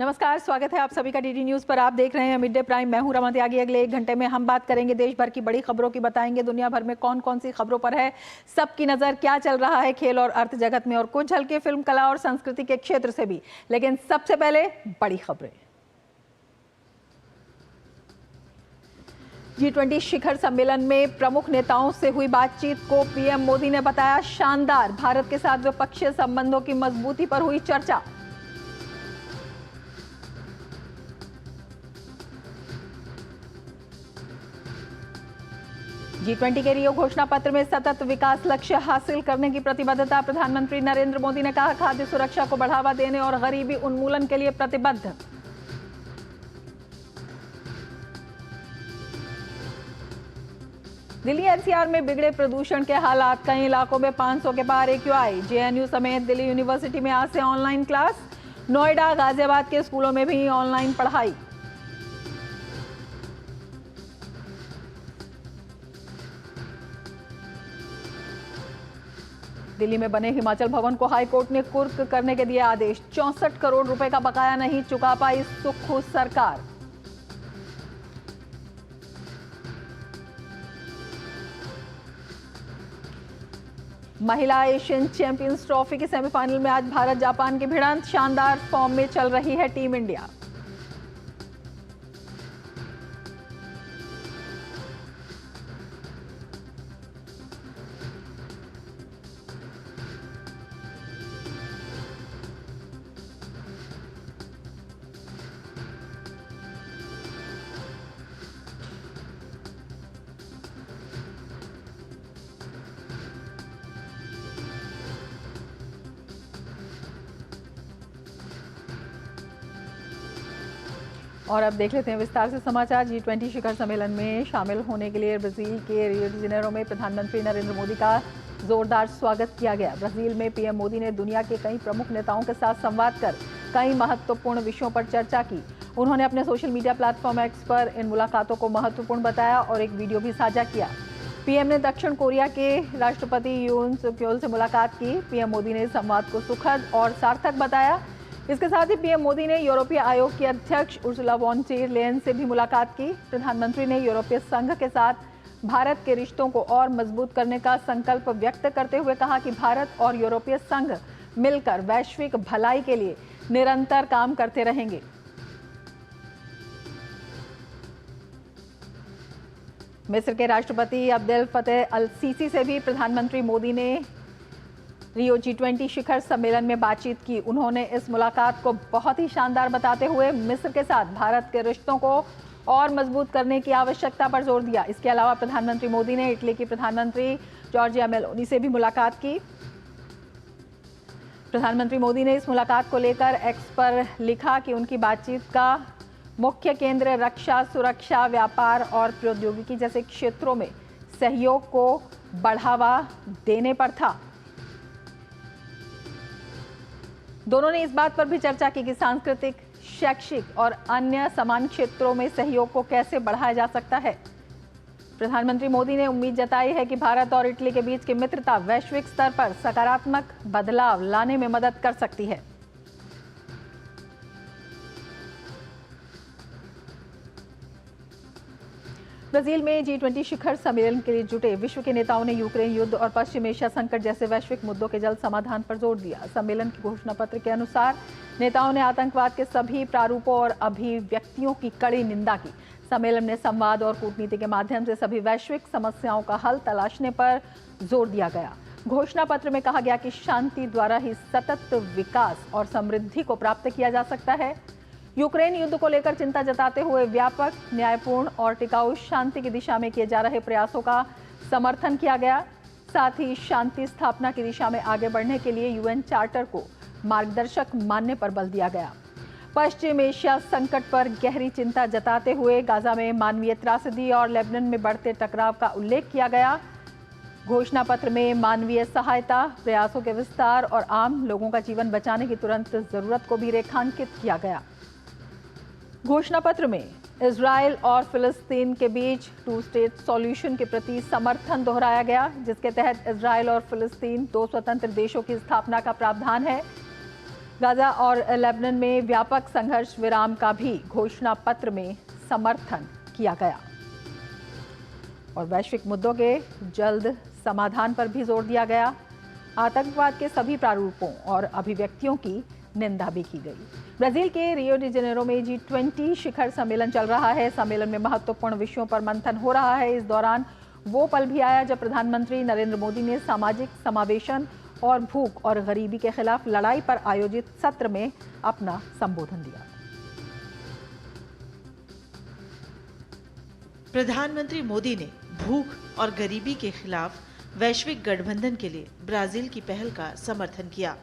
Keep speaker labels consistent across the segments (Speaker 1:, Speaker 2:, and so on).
Speaker 1: नमस्कार, स्वागत है आप सभी का डीडी न्यूज पर। आप देख रहे हैं मिड डे प्राइम। मैं हूं रमा त्यागी। अगले 1 घंटे में हम बात करेंगे देश भर की बड़ी खबरों की, बताएंगे दुनिया भर में कौन कौन सी खबरों पर है सबकी नजर, क्या चल रहा है खेल और अर्थ जगत में, और कुछ हल्के फिल्म, कला और संस्कृति के क्षेत्र से भी। लेकिन सबसे पहले बड़ी खबरें। G20 शिखर सम्मेलन में प्रमुख नेताओं से हुई बातचीत को पीएम मोदी ने बताया शानदार। भारत के साथ द्विपक्षीय संबंधों की मजबूती पर हुई चर्चा। G20 के रियो घोषणा पत्र में सतत विकास लक्ष्य हासिल करने की प्रतिबद्धता। प्रधानमंत्री नरेंद्र मोदी ने कहा, खाद्य सुरक्षा को बढ़ावा देने और गरीबी उन्मूलन के लिए प्रतिबद्ध। दिल्ली एनसीआर में बिगड़े प्रदूषण के हालात, कई इलाकों में 500 के पार AQI। जेएनयू समेत दिल्ली यूनिवर्सिटी में आज से ऑनलाइन क्लास। नोएडा, गाजियाबाद के स्कूलों में भी ऑनलाइन पढ़ाई। दिल्ली में बने हिमाचल भवन को हाईकोर्ट ने कुर्क करने के दिए आदेश। 64 करोड़ रुपए का बकाया नहीं चुका पाई सुक्खू सरकार। महिला एशियन चैंपियंस ट्रॉफी की सेमीफाइनल में आज भारत जापान की भिड़ंत। शानदार फॉर्म में चल रही है टीम इंडिया। और अब देख लेते हैं विस्तार से समाचार। G20 शिखर सम्मेलन में शामिल होने के लिए ब्राजील के रियो डी जेनेरो में प्रधानमंत्री नरेंद्र मोदी का जोरदार स्वागत किया गया। ब्राजील में पीएम मोदी ने दुनिया के कई प्रमुख नेताओं के साथ संवाद कर कई महत्वपूर्ण विषयों पर चर्चा की। उन्होंने अपने सोशल मीडिया प्लेटफॉर्म एक्स पर इन मुलाकातों को महत्वपूर्ण बताया और एक वीडियो भी साझा किया। पीएम ने दक्षिण कोरिया के राष्ट्रपति यून सुक येल से मुलाकात की। पीएम मोदी ने संवाद को सुखद और सार्थक बताया। इसके साथ ही पीएम मोदी ने यूरोपीय आयोग की अध्यक्ष उर्सुला वॉन डेर लेयन से भी मुलाकात की। प्रधानमंत्री ने यूरोपीय संघ के साथ भारत के रिश्तों को और मजबूत करने का संकल्प व्यक्त करते हुए कहा कि भारत और यूरोपीय संघ मिलकर वैश्विक भलाई के लिए निरंतर काम करते रहेंगे। मिस्र के राष्ट्रपति अब्देल फतेह अल सीसी से भी प्रधानमंत्री मोदी ने रियो G20 शिखर सम्मेलन में बातचीत की। उन्होंने इस मुलाकात को बहुत ही शानदार बताते हुए मिस्र के साथ भारत के रिश्तों को और मजबूत करने की आवश्यकता पर जोर दिया। इसके अलावा प्रधानमंत्री मोदी ने इटली की प्रधानमंत्री जॉर्जिया मेलोनी से भी मुलाकात की। प्रधानमंत्री मोदी ने इस मुलाकात को लेकर एक्स पर लिखा कि उनकी बातचीत का मुख्य केंद्र रक्षा, सुरक्षा, व्यापार और प्रौद्योगिकी जैसे क्षेत्रों में सहयोग को बढ़ावा देने पर था। दोनों ने इस बात पर भी चर्चा की कि सांस्कृतिक, शैक्षिक और अन्य समान क्षेत्रों में सहयोग को कैसे बढ़ाया जा सकता है। प्रधानमंत्री मोदी ने उम्मीद जताई है कि भारत और इटली के बीच की मित्रता वैश्विक स्तर पर सकारात्मक बदलाव लाने में मदद कर सकती है। ब्राजील में G20 शिखर सम्मेलन के लिए जुटे विश्व के नेताओं ने यूक्रेन युद्ध और पश्चिम एशिया संकट जैसे वैश्विक मुद्दों के जल्द समाधान पर जोर दिया। सम्मेलन के घोषणा पत्र के अनुसार नेताओं ने आतंकवाद के सभी प्रारूपों और अभिव्यक्तियों की कड़ी निंदा की। सम्मेलन ने संवाद और कूटनीति के माध्यम से सभी वैश्विक समस्याओं का हल तलाशने पर जोर दिया गया। घोषणा पत्र में कहा गया कि शांति द्वारा ही सतत विकास और समृद्धि को प्राप्त किया जा सकता है। यूक्रेन युद्ध को लेकर चिंता जताते हुए व्यापक, न्यायपूर्ण और टिकाऊ शांति की दिशा में किए जा रहे प्रयासों का समर्थन किया गया। साथ ही शांति स्थापना की दिशा में आगे बढ़ने के लिए यूएन चार्टर को मार्गदर्शक मानने पर बल दिया गया। पश्चिम एशिया संकट पर गहरी चिंता जताते हुए गाजा में मानवीय त्रासदी और लेबनान में बढ़ते टकराव का उल्लेख किया गया। घोषणा पत्र में मानवीय सहायता प्रयासों के विस्तार और आम लोगों का जीवन बचाने की तुरंत जरूरत को भी रेखांकित किया गया। घोषणा पत्र में इजराइल और फिलिस्तीन के बीच 2 स्टेट सॉल्यूशन के प्रति समर्थन दोहराया गया, जिसके तहत इजराइल और फिलिस्तीन 2 स्वतंत्र देशों की स्थापना का प्रावधान है। गाजा और लेबनान में व्यापक संघर्ष विराम का भी घोषणा पत्र में समर्थन किया गया और वैश्विक मुद्दों के जल्द समाधान पर भी जोर दिया गया। आतंकवाद के सभी प्रारूपों और अभिव्यक्तियों की निंदा भी की गई। ब्राजील के रियो डी जेनेरो में G20 शिखर सम्मेलन चल रहा है। सम्मेलन में महत्वपूर्ण विषयों पर मंथन हो रहा है। इस दौरान वो पल भी आया जब प्रधानमंत्री नरेंद्र मोदी ने सामाजिक समावेशन और भूख और गरीबी के खिलाफ लड़ाई पर आयोजित सत्र में अपना संबोधन दिया।
Speaker 2: प्रधानमंत्री मोदी ने भूख और गरीबी के खिलाफ वैश्विक गठबंधन के लिए ब्राजील की पहल का समर्थन किया।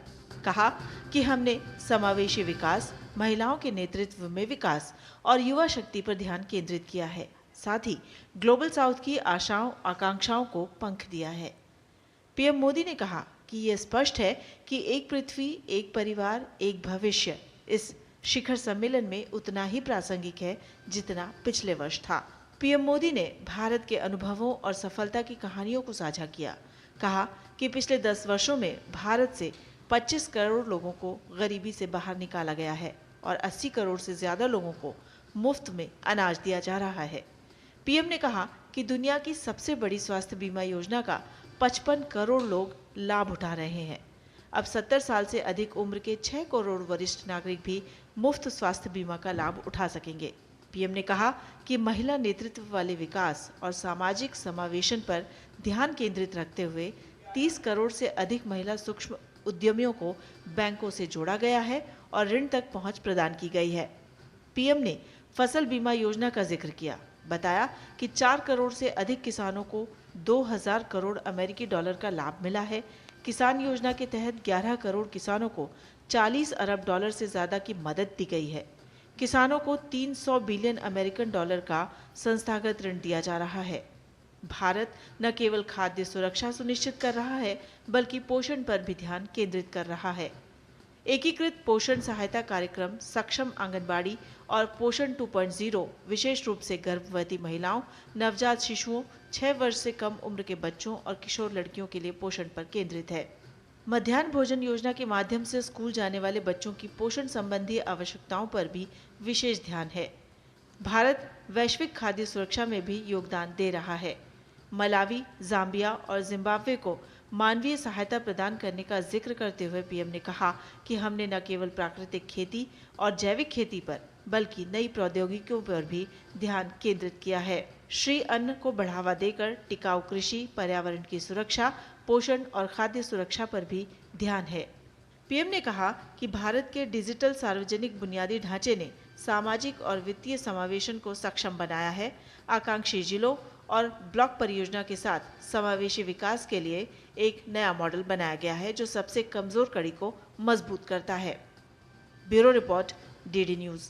Speaker 2: कहा कि हमने समावेशी विकास, महिलाओं के नेतृत्व में विकास और युवा शक्ति पर ध्यान केंद्रित किया है। साथ ही ग्लोबल साउथ की आशाओं आकांक्षाओं को पंख दिया है। पीएम मोदी ने कहा कि ये स्पष्ट है कि एक पृथ्वी, एक परिवार, एक भविष्य इस शिखर सम्मेलन में उतना ही प्रासंगिक है जितना पिछले वर्ष था। पीएम मोदी ने भारत के अनुभवों और सफलता की कहानियों को साझा किया। कहा कि पिछले 10 वर्षों में भारत से 25 करोड़ लोगों को गरीबी से बाहर निकाला गया है और 80 करोड़ से ज्यादा लोगों को मुफ्त में अनाज दिया जा रहा है। पीएम ने कहा कि दुनिया की सबसे बड़ी स्वास्थ्य बीमा योजना का 55 करोड़ लोग लाभ उठा रहे हैं। अब 70 साल से अधिक उम्र के 6 करोड़ वरिष्ठ नागरिक भी मुफ्त स्वास्थ्य बीमा का लाभ उठा सकेंगे। पीएम ने कहा कि महिला नेतृत्व वाले विकास और सामाजिक समावेशन पर ध्यान केंद्रित रखते हुए 30 करोड़ से अधिक महिला सूक्ष्म उद्यमियों को बैंकों से जोड़ा गया है और ऋण तक पहुंच प्रदान की गई है। पीएम ने फसल बीमा योजना का जिक्र किया। बताया कि 4 करोड़ से अधिक किसानों को 2000 करोड़ अमेरिकी डॉलर का लाभ मिला है। किसान योजना के तहत 11 करोड़ किसानों को 40 अरब डॉलर से ज्यादा की मदद दी गई है। किसानों को 300 बिलियन अमेरिकन डॉलर का संस्थागत ऋण दिया जा रहा है। भारत न केवल खाद्य सुरक्षा सुनिश्चित कर रहा है बल्कि पोषण पर भी ध्यान केंद्रित कर रहा है। एकीकृत पोषण सहायता कार्यक्रम, सक्षम आंगनबाड़ी और पोषण 2.0 विशेष रूप से गर्भवती महिलाओं, नवजात शिशुओं, 6 वर्ष से कम उम्र के बच्चों और किशोर लड़कियों के लिए पोषण पर केंद्रित है। मध्याह्न भोजन योजना के माध्यम से स्कूल जाने वाले बच्चों की पोषण संबंधी आवश्यकताओं पर भी विशेष ध्यान है। भारत वैश्विक खाद्य सुरक्षा में भी योगदान दे रहा है। मलावी, जाम्बिया और जिम्बाब्वे को मानवीय सहायता प्रदान करने का जिक्र करते हुए पीएम ने कहा कि हमने न केवल प्राकृतिक खेती और जैविक खेती पर बल्कि नई प्रौद्योगिकियों पर भी ध्यान केंद्रित किया है। श्री अन्न को बढ़ावा देकर टिकाऊ कृषि, पर्यावरण की सुरक्षा, पोषण और खाद्य सुरक्षा पर भी ध्यान है। पीएम ने कहा कि भारत के डिजिटल सार्वजनिक बुनियादी ढांचे ने सामाजिक और वित्तीय समावेशन को सक्षम बनाया है। आकांक्षी जिलों और ब्लॉक परियोजना के साथ समावेशी विकास के लिए एक नया मॉडल बनाया गया है जो सबसे कमजोर कड़ी को मजबूत करता है। Bureau report, DD news.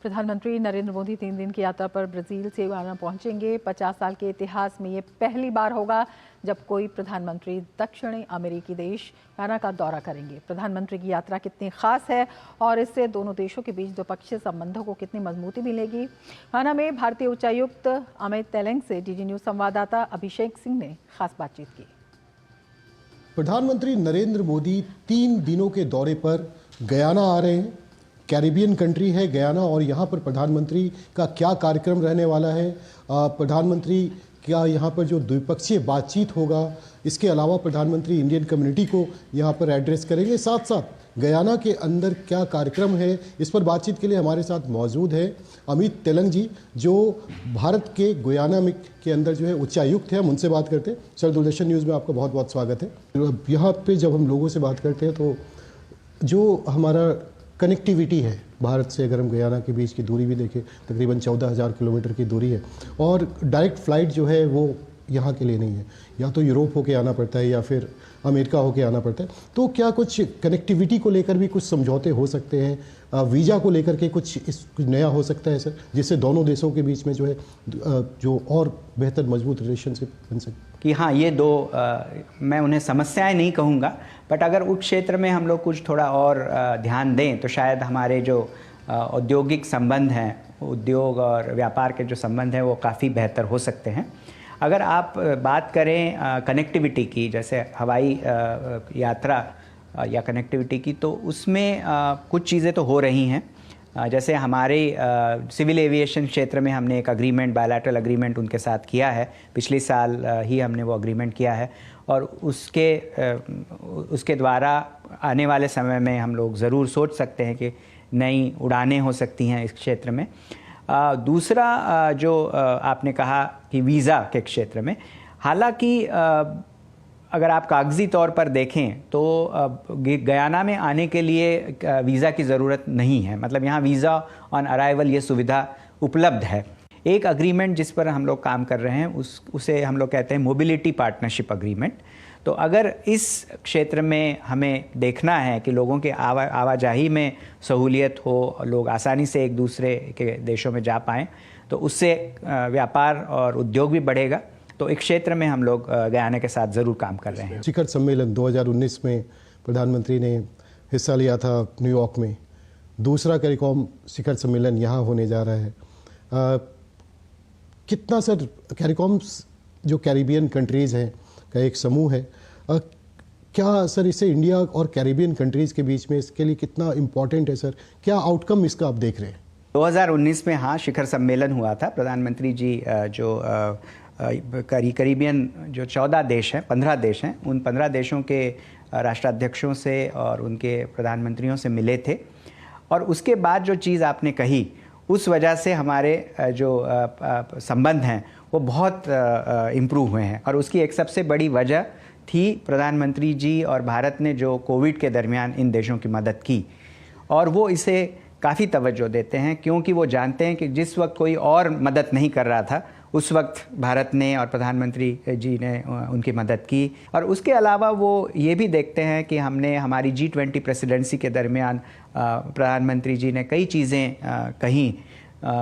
Speaker 1: प्रधानमंत्री नरेंद्र मोदी 3 दिन की यात्रा पर ब्राजील से गाना पहुंचेंगे। 50 साल के इतिहास में ये पहली बार होगा जब कोई प्रधानमंत्री दक्षिणी अमेरिकी देश गाना का दौरा करेंगे। प्रधानमंत्री की यात्रा कितनी खास है और इससे दोनों देशों के बीच द्विपक्षीय संबंधों को कितनी मजबूती मिलेगी। गाना में भारतीय उच्चायुक्त अमित तेलंग से डीडी न्यूज संवाददाता अभिषेक सिंह ने खास बातचीत की।
Speaker 3: प्रधानमंत्री नरेंद्र मोदी 3 दिनों के दौरे पर गयाना आ रहे हैं। कैरिबियन कंट्री है गयाना और यहाँ पर प्रधानमंत्री का क्या कार्यक्रम रहने वाला है, प्रधानमंत्री क्या यहाँ पर जो द्विपक्षीय बातचीत होगा, इसके अलावा प्रधानमंत्री इंडियन कम्युनिटी को यहाँ पर एड्रेस करेंगे। साथ साथ गयाना के अंदर क्या कार्यक्रम है, इस पर बातचीत के लिए हमारे साथ मौजूद है अमित तेलंग जी, जो भारत के गयाना में के अंदर जो है उच्चायुक्त है। हम उनसे बात करते हैं। सर, दूरदर्शन न्यूज़ में आपका बहुत बहुत स्वागत है। यहाँ पे जब हम लोगों से बात करते हैं तो जो हमारा कनेक्टिविटी है भारत से, अगर हम गयाना के बीच की दूरी भी देखें तकरीबन 14,000 किलोमीटर की दूरी है और डायरेक्ट फ़्लाइट जो है वो यहाँ के लिए नहीं है, या तो यूरोप होके आना पड़ता है या फिर अमेरिका होके आना पड़ता है। तो क्या कुछ कनेक्टिविटी को लेकर भी कुछ समझौते हो सकते हैं, वीज़ा को लेकर के कुछ नया हो सकता है सर, जिससे दोनों देशों के बीच में जो है जो और बेहतर मजबूत रिलेशनशिप बन सके?
Speaker 4: कि हाँ, ये दो मैं उन्हें समस्याएं नहीं कहूँगा, बट अगर उस क्षेत्र में हम लोग कुछ थोड़ा और ध्यान दें तो शायद हमारे जो औद्योगिक संबंध हैं, उद्योग और व्यापार के जो संबंध हैं वो काफ़ी बेहतर हो सकते हैं। अगर आप बात करें कनेक्टिविटी की, जैसे हवाई यात्रा या कनेक्टिविटी की, तो उसमें कुछ चीज़ें तो हो रही हैं। जैसे हमारे सिविल एविएशन क्षेत्र में हमने एक अग्रीमेंट, बायलैटरल अग्रीमेंट उनके साथ किया है। पिछले साल ही हमने वो अग्रीमेंट किया है और उसके द्वारा आने वाले समय में हम लोग ज़रूर सोच सकते हैं कि नई उड़ानें हो सकती हैं इस क्षेत्र में। दूसरा जो आपने कहा कि वीज़ा के क्षेत्र में, हालांकि अगर आप कागज़ी तौर पर देखें तो गयाना में आने के लिए वीज़ा की ज़रूरत नहीं है। मतलब यहाँ वीज़ा ऑन अराइवल ये सुविधा उपलब्ध है। एक अग्रीमेंट जिस पर हम लोग काम कर रहे हैं उसे हम लोग कहते हैं मोबिलिटी पार्टनरशिप अग्रीमेंट। तो अगर इस क्षेत्र में हमें देखना है कि लोगों के आवाजाही में सहूलियत हो, लोग आसानी से एक दूसरे के देशों में जा पाएँ, तो उससे व्यापार और उद्योग भी बढ़ेगा। तो एक क्षेत्र में हम लोग गयाना के साथ ज़रूर काम कर रहे हैं।
Speaker 3: शिखर सम्मेलन 2019 में प्रधानमंत्री ने हिस्सा लिया था न्यूयॉर्क में। दूसरा कैरिकॉम शिखर सम्मेलन यहाँ होने जा रहा है। कितना सर कैरिकॉम जो कैरिबियन कंट्रीज़ हैं का एक समूह है, क्या सर इससे इंडिया और कैरिबियन कंट्रीज़ के बीच में इसके लिए कितना इम्पोर्टेंट है सर? क्या आउटकम इसका आप देख रहे हैं?
Speaker 4: 2019 में हाँ शिखर सम्मेलन हुआ था। प्रधानमंत्री जी जो करीबियन जो 14 देश हैं, 15 देश हैं, उन 15 देशों के राष्ट्राध्यक्षों से और उनके प्रधानमंत्रियों से मिले थे। और उसके बाद जो चीज़ आपने कही, उस वजह से हमारे जो संबंध हैं वो बहुत इम्प्रूव हुए हैं। और उसकी एक सबसे बड़ी वजह थी प्रधानमंत्री जी और भारत ने जो कोविड के दरमियान इन देशों की मदद की, और वो इसे काफ़ी तवज्जो देते हैं क्योंकि वो जानते हैं कि जिस वक्त कोई और मदद नहीं कर रहा था उस वक्त भारत ने और प्रधानमंत्री जी ने उनकी मदद की। और उसके अलावा वो ये भी देखते हैं कि हमने हमारी G20 प्रेसिडेंसी के दरमियान प्रधानमंत्री जी ने कई चीज़ें कहीं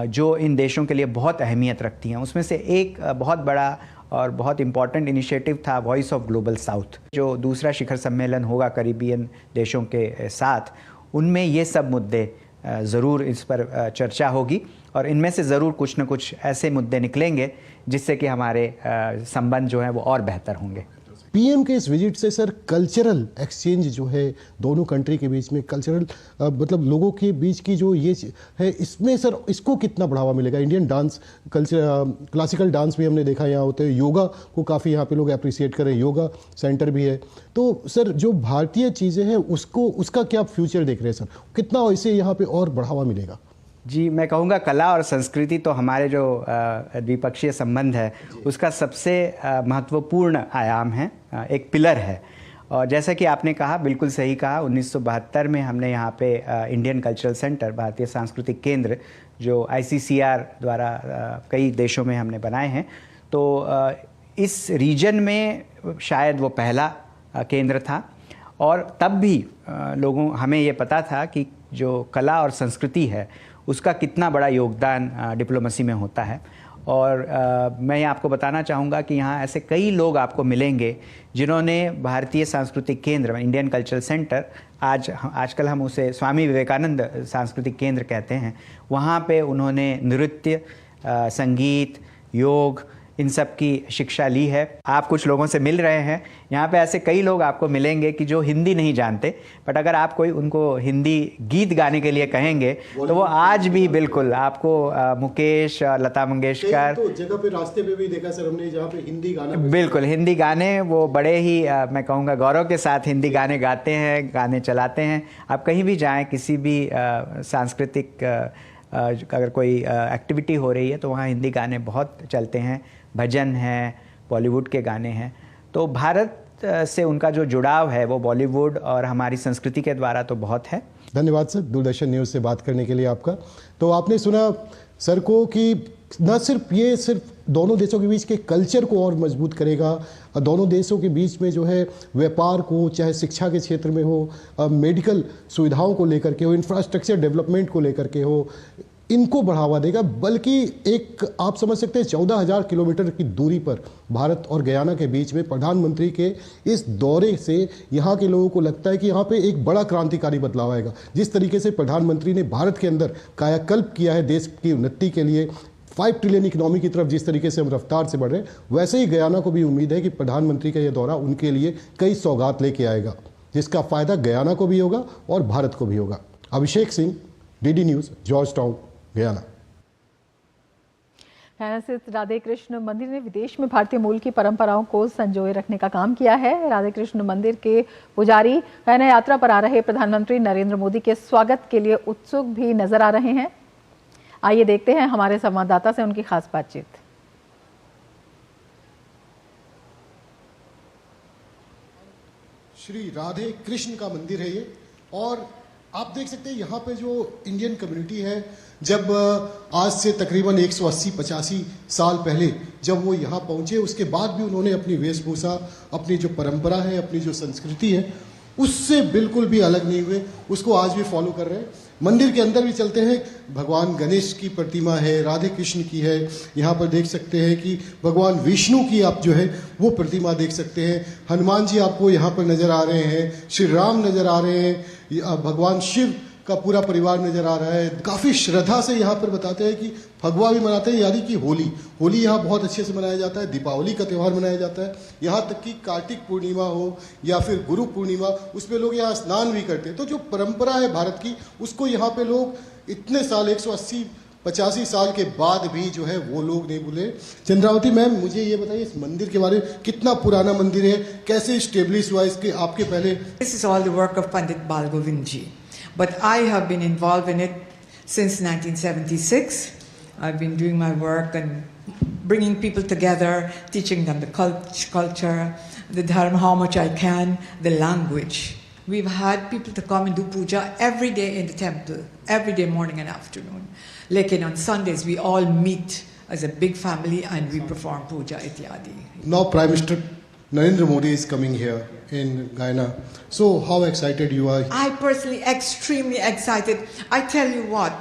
Speaker 4: जो इन देशों के लिए बहुत अहमियत रखती हैं। उसमें से एक बहुत बड़ा और बहुत इम्पॉर्टेंट इनिशिएटिव था वॉइस ऑफ ग्लोबल साउथ, जो दूसरा शिखर सम्मेलन होगा करीबियन देशों के साथ। उनमें ये सब मुद्दे ज़रूर इस पर चर्चा होगी और इनमें से ज़रूर कुछ न कुछ ऐसे मुद्दे निकलेंगे जिससे कि हमारे संबंध जो हैं वो और बेहतर होंगे।
Speaker 3: पीएम के इस विजिट से सर कल्चरल एक्सचेंज जो है दोनों कंट्री के बीच में, कल्चरल मतलब लोगों के बीच की जो ये है, इसमें सर इसको कितना बढ़ावा मिलेगा? Indian dance culture, classical dance भी हमने देखा यहाँ होते हैं, योगा को काफ़ी यहाँ पे लोग अप्रिसिएट करें, योगा सेंटर भी है। तो सर जो भारतीय चीज़ें हैं उसका क्या फ्यूचर देख रहे हैं सर? कितना इससे यहाँ पर और बढ़ावा मिलेगा?
Speaker 4: जी, मैं कहूँगा कला और संस्कृति तो हमारे जो द्विपक्षीय संबंध है उसका सबसे महत्वपूर्ण आयाम है, एक पिलर है। और जैसा कि आपने कहा, बिल्कुल सही कहा, 1972 में हमने यहाँ पे इंडियन कल्चरल सेंटर, भारतीय सांस्कृतिक केंद्र, जो ICCR द्वारा कई देशों में हमने बनाए हैं। तो इस रीजन में शायद वो पहला केंद्र था और तब भी हमें ये पता था कि जो कला और संस्कृति है उसका कितना बड़ा योगदान डिप्लोमेसी में होता है। और मैं आपको बताना चाहूँगा कि यहाँ ऐसे कई लोग आपको मिलेंगे जिन्होंने भारतीय सांस्कृतिक केंद्र, इंडियन कल्चरल सेंटर, आजकल हम उसे स्वामी विवेकानंद सांस्कृतिक केंद्र कहते हैं, वहाँ पे उन्होंने नृत्य, संगीत, योग, इन सब की शिक्षा ली है। आप कुछ लोगों से मिल रहे हैं, यहाँ पे ऐसे कई लोग आपको मिलेंगे कि जो हिंदी नहीं जानते, बट अगर आप कोई उनको हिंदी गीत गाने के लिए कहेंगे तो वो आज भी बिल्कुल आपको मुकेश और लता मंगेशकर,
Speaker 3: तो जगह पे रास्ते पे भी देखा सर हमने जहाँ पे हिंदी गाना,
Speaker 4: बिल्कुल हिंदी गाने, वो बड़े ही मैं कहूँगा गौरव के साथ हिंदी गाने गाते हैं, गाने चलाते हैं। आप कहीं भी जाएँ, किसी भी सांस्कृतिक अगर कोई एक्टिविटी हो रही है तो वहाँ हिंदी गाने बहुत चलते हैं, भजन हैं, बॉलीवुड के गाने हैं। तो भारत से उनका जो जुड़ाव है वो बॉलीवुड और हमारी संस्कृति के द्वारा तो बहुत है।
Speaker 3: धन्यवाद सर दूरदर्शन न्यूज़ से बात करने के लिए आपका। तो आपने सुना सर को कि न सिर्फ दोनों देशों के बीच के कल्चर को और मजबूत करेगा, दोनों देशों के बीच में जो है व्यापार को, चाहे शिक्षा के क्षेत्र में हो, मेडिकल सुविधाओं को लेकर के हो, इंफ्रास्ट्रक्चर डेवलपमेंट को लेकर के हो, इनको बढ़ावा देगा। बल्कि एक आप समझ सकते हैं 14,000 किलोमीटर की दूरी पर भारत और गयाना के बीच में प्रधानमंत्री के इस दौरे से यहाँ के लोगों को लगता है कि यहाँ पे एक बड़ा क्रांतिकारी बदलाव आएगा। जिस तरीके से प्रधानमंत्री ने भारत के अंदर कायाकल्प किया है देश की उन्नति के लिए, 5 ट्रिलियन इकोनॉमी की तरफ जिस तरीके से हम रफ्तार से बढ़ रहे हैं, वैसे ही गयाना को भी उम्मीद है कि प्रधानमंत्री का यह दौरा उनके लिए कई सौगात लेके आएगा। जिसका फ़ायदा गयाना को भी होगा और भारत को भी होगा। Abhishek Singh, DD news, George Town, Guyana.
Speaker 1: Guyana स्थित राधे कृष्ण मंदिर ने विदेश में भारतीय मूल की परंपराओं को संजोए रखने का काम किया है। राधे कृष्ण मंदिर के पुजारी गयाना यात्रा पर आ रहे प्रधानमंत्री नरेंद्र मोदी के स्वागत के लिए उत्सुक भी नजर आ रहे हैं। आइए देखते हैं हमारे संवाददाता से उनकी खास बातचीत।
Speaker 3: श्री राधे कृष्ण का मंदिर है ये, और आप देख सकते हैं यहाँ पे जो इंडियन कम्युनिटी है, जब आज से तकरीबन 180-85 साल पहले जब वो यहाँ पहुँचे, उसके बाद भी उन्होंने अपनी वेशभूषा, अपनी जो परंपरा है, अपनी जो संस्कृति है, उससे बिल्कुल भी अलग नहीं हुए, उसको आज भी फॉलो कर रहे हैं। मंदिर के अंदर भी चलते हैं, भगवान गणेश की प्रतिमा है, राधे कृष्ण की है, यहाँ पर देख सकते हैं कि भगवान विष्णु की आप जो है वो प्रतिमा देख सकते हैं, हनुमान जी आपको यहाँ पर नज़र आ रहे हैं, श्री राम नज़र आ रहे हैं, भगवान शिव का पूरा परिवार नज़र आ रहा है। काफ़ी श्रद्धा से यहाँ पर बताते हैं कि फगवा भी मनाते हैं, यानी कि होली यहाँ बहुत अच्छे से मनाया जाता है, दीपावली का त्यौहार मनाया जाता है, यहाँ तक कि कार्तिक पूर्णिमा हो या फिर गुरु पूर्णिमा, उसमें लोग यहाँ स्नान भी करते हैं। तो जो परंपरा है भारत की, उसको यहाँ पे लोग इतने साल 180-85 साल के बाद भी जो है वो लोग नहीं भूले। चंद्रावती मैम, मुझे ये बताइए इस मंदिर के बारे में, कितना पुराना मंदिर है, कैसे स्टेब्लिश हुआ, इसके आपके पहले?
Speaker 5: This is all the work of Pandit Bal Govind ji. But I have been involved in it since 1976. I've been doing my work and bringing people together, teaching them the culture, the dharma, how much I can, the language. We've had people to come and do puja every day in the temple, every day, morning and afternoon. Lekin on Sundays, we all meet as a big family and we perform puja ityadi.
Speaker 3: Now Prime Minister Narendra Modi is coming here in Guyana. So how excited you are?
Speaker 5: I personally extremely excited. I tell you what,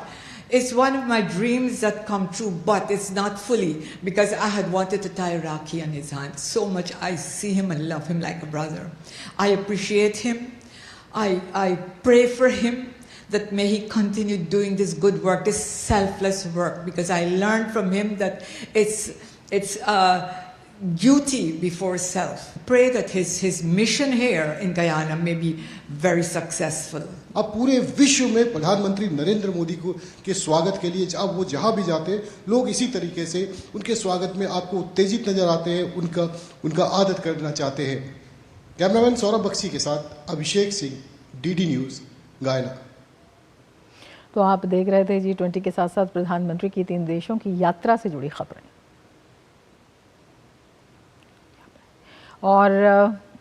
Speaker 5: it's one of my dreams that come true, but it's not fully because I had wanted to tie Rakhi on his hand so much. I see him and love him like a brother. I appreciate him. I pray for him that may he continue doing this good work, this selfless work, because I learned from him that it's duty before self. Pray that his mission here in Guyana may be very successful.
Speaker 3: अब पूरे विश्व में प्रधानमंत्री नरेंद्र मोदी को के स्वागत के लिए अब वो जहाँ भी जाते हैं, लोग इसी तरीके से उनके स्वागत में आपको उत्तेजित नजर आते हैं, उनका आदर करना चाहते हैं। कैमरामैन सौरभ बख्शी के साथ अभिषेक सिंह, डीडी न्यूज़, गयाना।
Speaker 1: तो आप देख रहे थे G20 के साथ साथ प्रधानमंत्री की 3 देशों की यात्रा से जुड़ी खबरें। और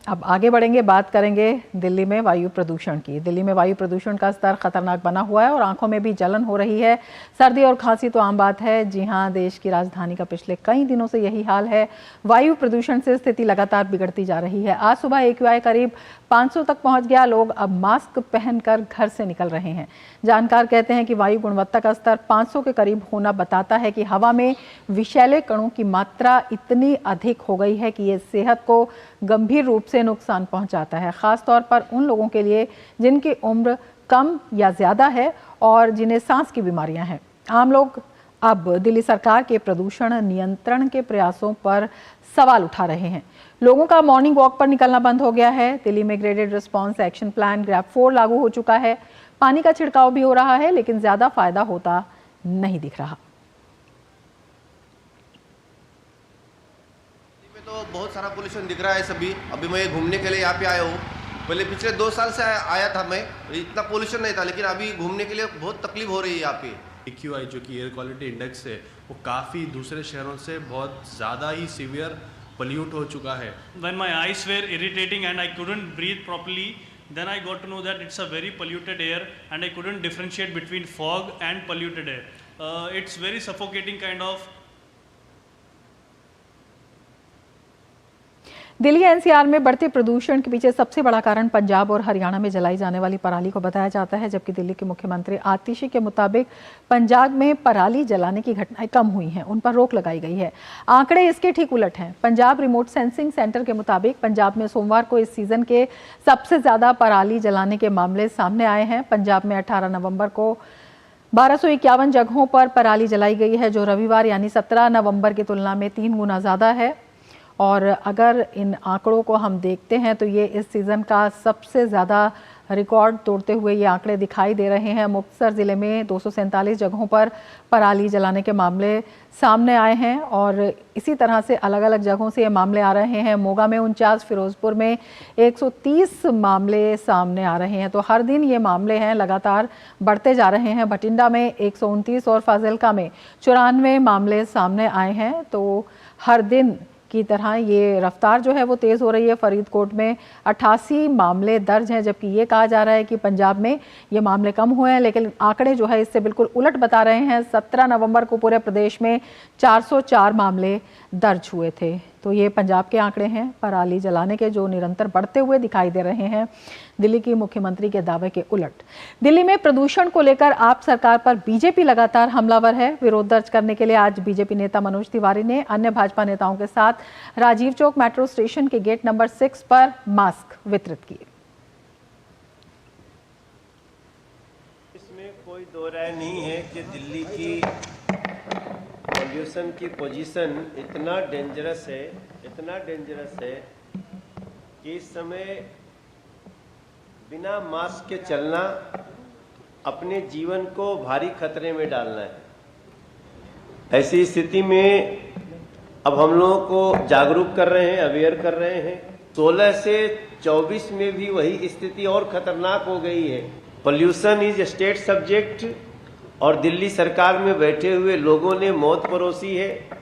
Speaker 1: अब आगे बढ़ेंगे, बात करेंगे दिल्ली में वायु प्रदूषण की। दिल्ली में वायु प्रदूषण का स्तर खतरनाक बना हुआ है और आंखों में भी जलन हो रही है। सर्दी और खांसी तो आम बात है। जी हां, देश की राजधानी का पिछले कई दिनों से यही हाल है। वायु प्रदूषण से स्थिति लगातार बिगड़ती जा रही है। आज सुबह AQI करीब 500 तक पहुंच गया। लोग अब मास्क पहनकर घर से निकल रहे हैं। जानकार कहते हैं कि वायु गुणवत्ता का स्तर 500 के करीब होना बताता है कि हवा में विषैले कणों की मात्रा इतनी अधिक हो गई है कि ये सेहत को गंभीर रूप से नुकसान पहुंचाता है, खास तौर पर उन लोगों के लिए जिनकी उम्र कम या ज़्यादा है और जिन्हें सांस की बीमारियां हैं। आम लोग अब दिल्ली सरकार के प्रदूषण नियंत्रण के प्रयासों पर सवाल उठा रहे हैं। लोगों का मॉर्निंग वॉक पर निकलना बंद हो गया है। दिल्ली में graded response action plan grab 4 लागू हो चुका है। पानी का छिड़काव भी हो रहा है, लेकिन ज़्यादा फायदा होता नहीं दिख रहा।
Speaker 6: तो बहुत सारा पोल्यूशन दिख रहा है सभी। अभी मैं घूमने के लिए यहाँ पे आया हूँ। पहले पिछले 2 साल से आया था मैं, इतना पोल्यूशन नहीं था, लेकिन अभी घूमने के लिए बहुत तकलीफ हो रही है यहाँ पे।
Speaker 7: AQI जो कि एयर क्वालिटी इंडेक्स है, वो काफ़ी दूसरे शहरों से बहुत ज़्यादा ही सीवियर पोल्यूट हो चुका है।
Speaker 8: When my eyes were irritating and I couldn't breathe properly, then I got to know that it's a very polluted air and I couldn't differentiate between fog and polluted air. It's very suffocating kind of.
Speaker 1: Delhi NCR में बढ़ते प्रदूषण के पीछे सबसे बड़ा कारण पंजाब और हरियाणा में जलाई जाने वाली पराली को बताया जाता है, जबकि दिल्ली के मुख्यमंत्री आतिशी के मुताबिक पंजाब में पराली जलाने की घटनाएं कम हुई हैं, उन पर रोक लगाई गई है। आंकड़े इसके ठीक उलट हैं। पंजाब रिमोट सेंसिंग सेंटर के मुताबिक पंजाब में सोमवार को इस सीजन के सबसे ज़्यादा पराली जलाने के मामले सामने आए हैं। पंजाब में 18 नवंबर को 1251 जगहों पर पराली जलाई गई है, जो रविवार यानी 17 नवंबर की तुलना में 3 गुना ज़्यादा है। और अगर इन आंकड़ों को हम देखते हैं तो ये इस सीज़न का सबसे ज़्यादा रिकॉर्ड तोड़ते हुए ये आंकड़े दिखाई दे रहे हैं। मुक्तसर ज़िले में 247 जगहों पर पराली जलाने के मामले सामने आए हैं और इसी तरह से अलग अलग जगहों से ये मामले आ रहे हैं। मोगा में 49, फिरोजपुर में 130 मामले सामने आ रहे हैं। तो हर दिन ये मामले हैं लगातार बढ़ते जा रहे हैं। भटिंडा में 129 और फाजिलका में 94 मामले सामने आए हैं। तो हर दिन की तरह ये रफ्तार जो है वो तेज़ हो रही है। फरीदकोट में 88 मामले दर्ज हैं, जबकि ये कहा जा रहा है कि पंजाब में ये मामले कम हुए हैं, लेकिन आंकड़े जो है इससे बिल्कुल उलट बता रहे हैं। 17 नवंबर को पूरे प्रदेश में 404 मामले दर्ज हुए थे। तो ये पंजाब के आंकड़े हैं पराली जलाने के, जो निरंतर बढ़ते हुए दिखाई दे रहे हैं दिल्ली की मुख्यमंत्री के दावे के उलट। दिल्ली में प्रदूषण को लेकर आप सरकार पर बीजेपी लगातार हमलावर है। विरोध दर्ज करने के लिए आज बीजेपी नेता मनोज तिवारी ने अन्य भाजपा नेताओं के साथ राजीव चौक मेट्रो स्टेशन के गेट नंबर 6 पर मास्क वितरित किए।
Speaker 9: इसमें कोई दो राय नहीं है कि दिल्ली की पॉल्यूशन की पोजीशन इतना डेंजरस है कि इस समय बिना मास्क के चलना अपने जीवन को भारी खतरे में डालना है। ऐसी स्थिति में अब हम लोगों को जागरूक कर रहे हैं, अवेयर कर रहे हैं। 16 से 24 में भी वही स्थिति और खतरनाक हो गई है। पोल्यूशन इज स्टेट सब्जेक्ट और दिल्ली सरकार में बैठे हुए लोगों ने मौत परोसी है।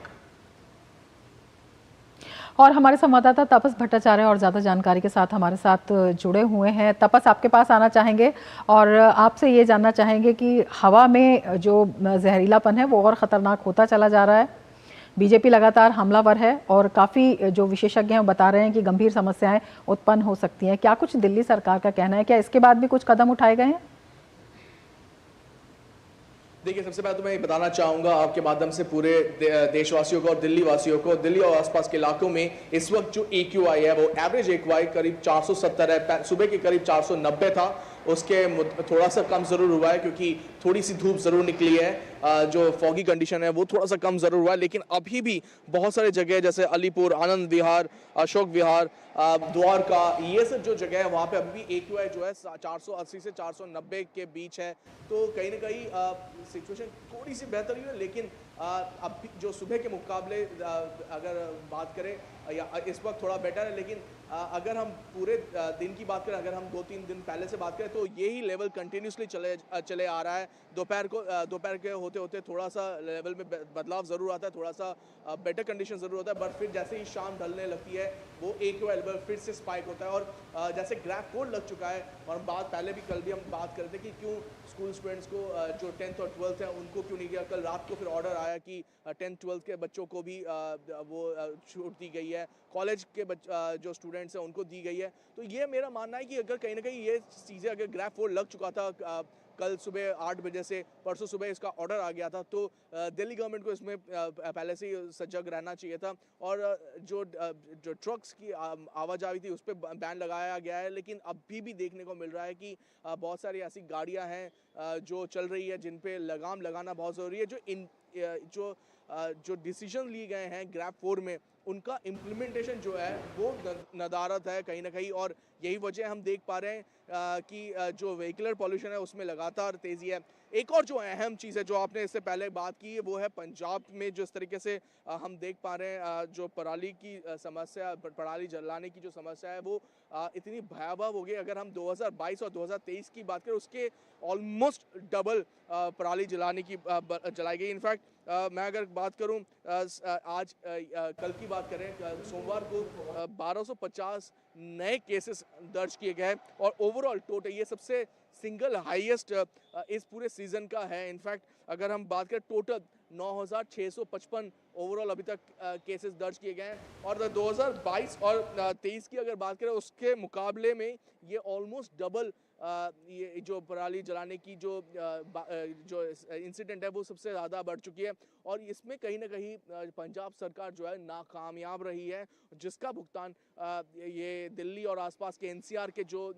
Speaker 1: और हमारे संवाददाता तपस भट्टाचार्य और ज़्यादा जानकारी के साथ हमारे साथ जुड़े हुए हैं। तपस, आपके पास आना चाहेंगे और आपसे ये जानना चाहेंगे कि हवा में जो जहरीलापन है वो और ख़तरनाक होता चला जा रहा है। बीजेपी लगातार हमलावर है और काफ़ी जो विशेषज्ञ हैं बता रहे हैं कि गंभीर समस्याएं उत्पन्न हो सकती हैं। क्या कुछ दिल्ली सरकार का कहना है? क्या इसके बाद भी कुछ कदम उठाए गए हैं?
Speaker 10: देखिए, सबसे पहले तो मैं बताना चाहूँगा आपके माध्यम से पूरे देशवासियों को और दिल्ली वासियों को, दिल्ली और आसपास के इलाकों में इस वक्त जो AQI है वो एवरेज AQI करीब 470 है। सुबह के करीब 490 था, उसके थोड़ा सा कम ज़रूर हुआ है क्योंकि थोड़ी सी धूप ज़रूर निकली है। जो फॉगी कंडीशन है वो थोड़ा सा कम ज़रूर हुआ है, लेकिन अभी भी बहुत सारे जगह जैसे अलीपुर, आनंद विहार, अशोक विहार, द्वारका, ये सब जो जगह है वहाँ पे अभी भी AQI जो है 480 से 490 के बीच है। तो कहीं ना कहीं सिचुएशन थोड़ी सी बेहतर हुई है, लेकिन अब जो सुबह के मुकाबले अगर बात करें या इस वक्त थोड़ा बेटर है, लेकिन अगर हम पूरे दिन की बात करें, अगर हम 2-3 दिन पहले से बात करें तो यही लेवल कंटिन्यूसली चले आ रहा है। दोपहर के होते होते थोड़ा सा लेवल में बदलाव ज़रूर आता है, थोड़ा सा बेटर कंडीशन ज़रूर होता है, बट फिर जैसे ही शाम ढलने लगती है वो AQI लेवल फिर से स्पाइक होता है। और जैसे ग्राफ कोड लग चुका है, और कल भी हम बात कर रहे थे कि क्यों स्कूल स्टूडेंट्स को जो 10th और 12th है उनको क्यों नहीं किया। कल रात को फिर ऑर्डर आया कि 10th 12th के बच्चों को भी वो छूट दी गई है, कॉलेज के जो स्टूडेंट्स हैं उनको दी गई है। तो ये मेरा मानना है कि अगर कहीं ना कहीं ये चीज़ें, अगर ग्राफ फोर लग चुका था कल सुबह 8 बजे से, परसों सुबह इसका ऑर्डर आ गया था, तो दिल्ली गवर्नमेंट को इसमें पहले से ही सजग रहना चाहिए था। और जो ट्रक्स की आवाजाही थी उस पर बैन लगाया गया है, लेकिन अभी भी देखने को मिल रहा है कि बहुत सारी ऐसी गाड़ियां हैं जो चल रही है जिन पे लगाम लगाना बहुत ज़रूरी है। जो डिसीजन लिए गए हैं ग्रैप 4 में, उनका इम्प्लीमेंटेशन जो है वो नदारत है कहीं ना कहीं। और यही वजह हम देख पा रहे हैं कि जो व्हीकुलर पॉल्यूशन है उसमें लगातार तेज़ी है। एक और जो अहम चीज़ है जो आपने इससे पहले बात की है वो है पंजाब में जिस तरीके से हम देख पा रहे हैं जो पराली की समस्या, पराली जलाने की जो समस्या है वो इतनी भयावह हो गई। अगर हम 2022 और 2023 की बात करें उसके ऑलमोस्ट डबल पराली जलाई गई। इनफैक्ट मैं अगर बात करूं आज कल की बात करें, सोमवार को 1250 नए केसेस दर्ज किए गए और ओवरऑल टोटल ये सबसे सिंगल हाईएस्ट इस पूरे सीजन का है। इनफैक्ट अगर हम बात करें टोटल 9655 ओवरऑल अभी तक केसेस दर्ज किए गए हैं। और 2022 और 23 की अगर बात करें उसके मुकाबले में ये ऑलमोस्ट डबल ये जो पराली जलाने की जो इंसिडेंट है वो सबसे ज़्यादा बढ़ चुकी है और इसमें कहीं ना कहीं पंजाब सरकार जो है नाकामयाब रही है, जिसका भुगतान ये दिल्ली और आसपास के एनसीआर के जो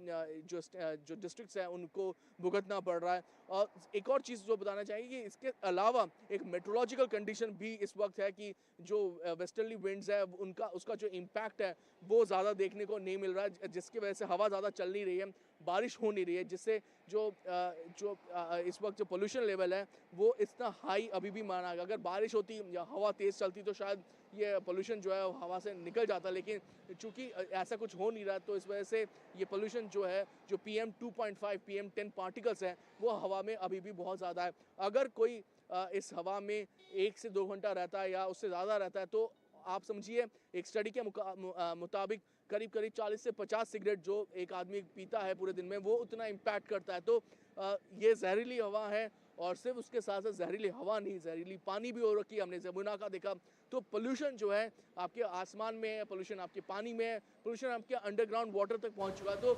Speaker 10: डिस्ट्रिक्ट्स हैं उनको भुगतना पड़ रहा है। और एक और चीज़ जो बताना चाहिए कि इसके अलावा एक मेट्रोलॉजिकल कंडीशन भी इस वक्त है कि जो वेस्टर्ली विंड्स है उसका जो इम्पैक्ट है वो ज़्यादा देखने को नहीं मिल रहा है, जिसकी वजह से हवा ज़्यादा चल नहीं रही है, बारिश हो नहीं रही है, जिससे जो इस वक्त जो पोल्यूशन लेवल है वो इतना हाई अभी भी माना गया। अगर बारिश होती या हवा तेज़ चलती तो शायद ये पोल्यूशन जो है हवा से निकल जाता, लेकिन चूंकि ऐसा कुछ हो नहीं रहा तो इस वजह से ये पोल्यूशन जो है जो PM 2.5 PM 10 पार्टिकल्स हैं वो हवा में अभी भी बहुत ज़्यादा है। अगर कोई इस हवा में 1 से 2 घंटा रहता है या उससे ज़्यादा रहता है तो आप समझिए एक स्टडी के मुताबिक करीब 40 से 50 सिगरेट जो एक आदमी पीता है पूरे दिन में वो उतना इम्पैक्ट करता है। तो ये जहरीली हवा है और सिर्फ उसके साथ साथ जहरीली हवा नहीं, जहरीली पानी भी हो रखी है, हमने जमुना का देखा। तो पोल्यूशन जो है आपके आसमान में है, पोल्यूशन आपके पानी में है, पोल्यूशन आपके अंडरग्राउंड वाटर तक पहुंच चुका है। तो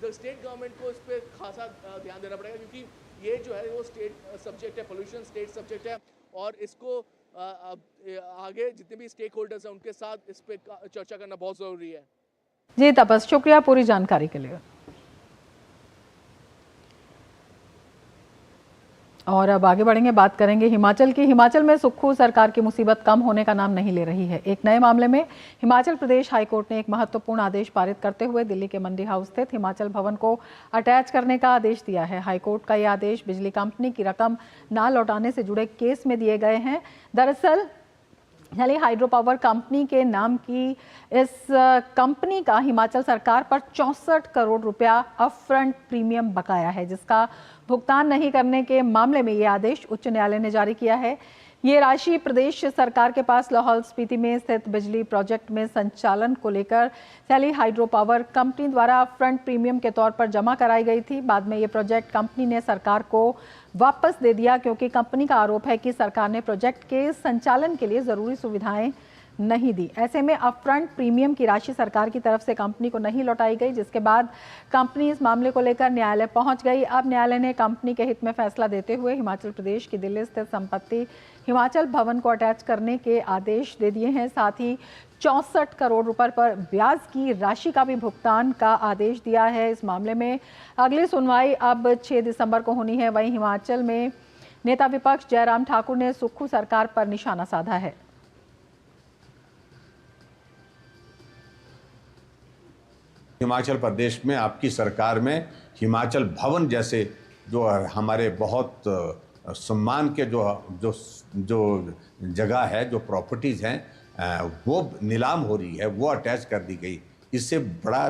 Speaker 10: द स्टेट गवर्नमेंट को इस पर खासा ध्यान देना पड़ेगा, क्योंकि ये जो है वो स्टेट सब्जेक्ट है, पोल्यूशन स्टेट सब्जेक्ट है और इसको आगे जितने भी स्टेक होल्डर्स हैं उनके साथ इस पे चर्चा करना बहुत ज़रूरी है।
Speaker 1: जी तपस, शुक्रिया पूरी जानकारी के लिए। और अब आगे बढ़ेंगे, बात करेंगे हिमाचल की। हिमाचल में सुक्खू सरकार की मुसीबत कम होने का नाम नहीं ले रही है। एक नए मामले में हिमाचल प्रदेश हाईकोर्ट ने एक महत्वपूर्ण आदेश पारित करते हुए दिल्ली के मंडी हाउस स्थित हिमाचल भवन को अटैच करने का आदेश दिया है। हाईकोर्ट का यह आदेश बिजली कंपनी की रकम ना लौटाने से जुड़े केस में दिए गए हैं। दरअसल दिल्ली हाइड्रो पावर कंपनी के नाम की इस कंपनी का हिमाचल सरकार पर 64 करोड़ रुपया अपफ्रंट प्रीमियम बकाया है, जिसका भुगतान नहीं करने के मामले में ये आदेश उच्च न्यायालय ने जारी किया है। ये राशि प्रदेश सरकार के पास लाहौल स्पीति में स्थित बिजली प्रोजेक्ट में संचालन को लेकर दिल्ली हाइड्रो पावर कंपनी द्वारा फ्रंट प्रीमियम के तौर पर जमा कराई गई थी। बाद में ये प्रोजेक्ट कंपनी ने सरकार को वापस दे दिया, क्योंकि कंपनी का आरोप है कि सरकार ने प्रोजेक्ट के संचालन के लिए जरूरी सुविधाएं नहीं दी। ऐसे में अपफ्रंट प्रीमियम की राशि सरकार की तरफ से कंपनी को नहीं लौटाई गई, जिसके बाद कंपनी इस मामले को लेकर न्यायालय पहुंच गई। अब न्यायालय ने कंपनी के हित में फैसला देते हुए हिमाचल प्रदेश की दिल्ली स्थित संपत्ति हिमाचल भवन को अटैच करने के आदेश दे दिए हैं। साथ ही 64 करोड़ रुपए पर ब्याज की राशि का भी भुगतान का आदेश दिया है। इस मामले में अगली सुनवाई अब 6 दिसंबर को होनी है। वहीं हिमाचल में नेता विपक्ष जयराम ठाकुर ने सुक्खू सरकार पर निशाना साधा है।
Speaker 11: हिमाचल प्रदेश में आपकी सरकार में हिमाचल भवन जैसे जो हमारे बहुत सम्मान के जो जगह है, जो प्रॉपर्टीज़ हैं वो नीलाम हो रही है, वो अटैच कर दी गई। इससे बड़ा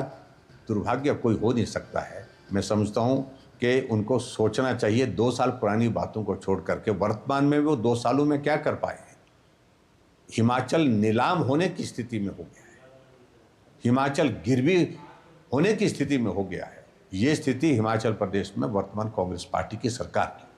Speaker 11: दुर्भाग्य कोई हो नहीं सकता है। मैं समझता हूँ कि उनको सोचना चाहिए 2 साल पुरानी बातों को छोड़ करके वर्तमान में वो 2 सालों में क्या कर पाए हैं। हिमाचल नीलाम होने की स्थिति में हो गया है, हिमाचल गिरवी होने की स्थिति में हो गया है। ये स्थिति हिमाचल प्रदेश में वर्तमान कांग्रेस पार्टी की सरकार की।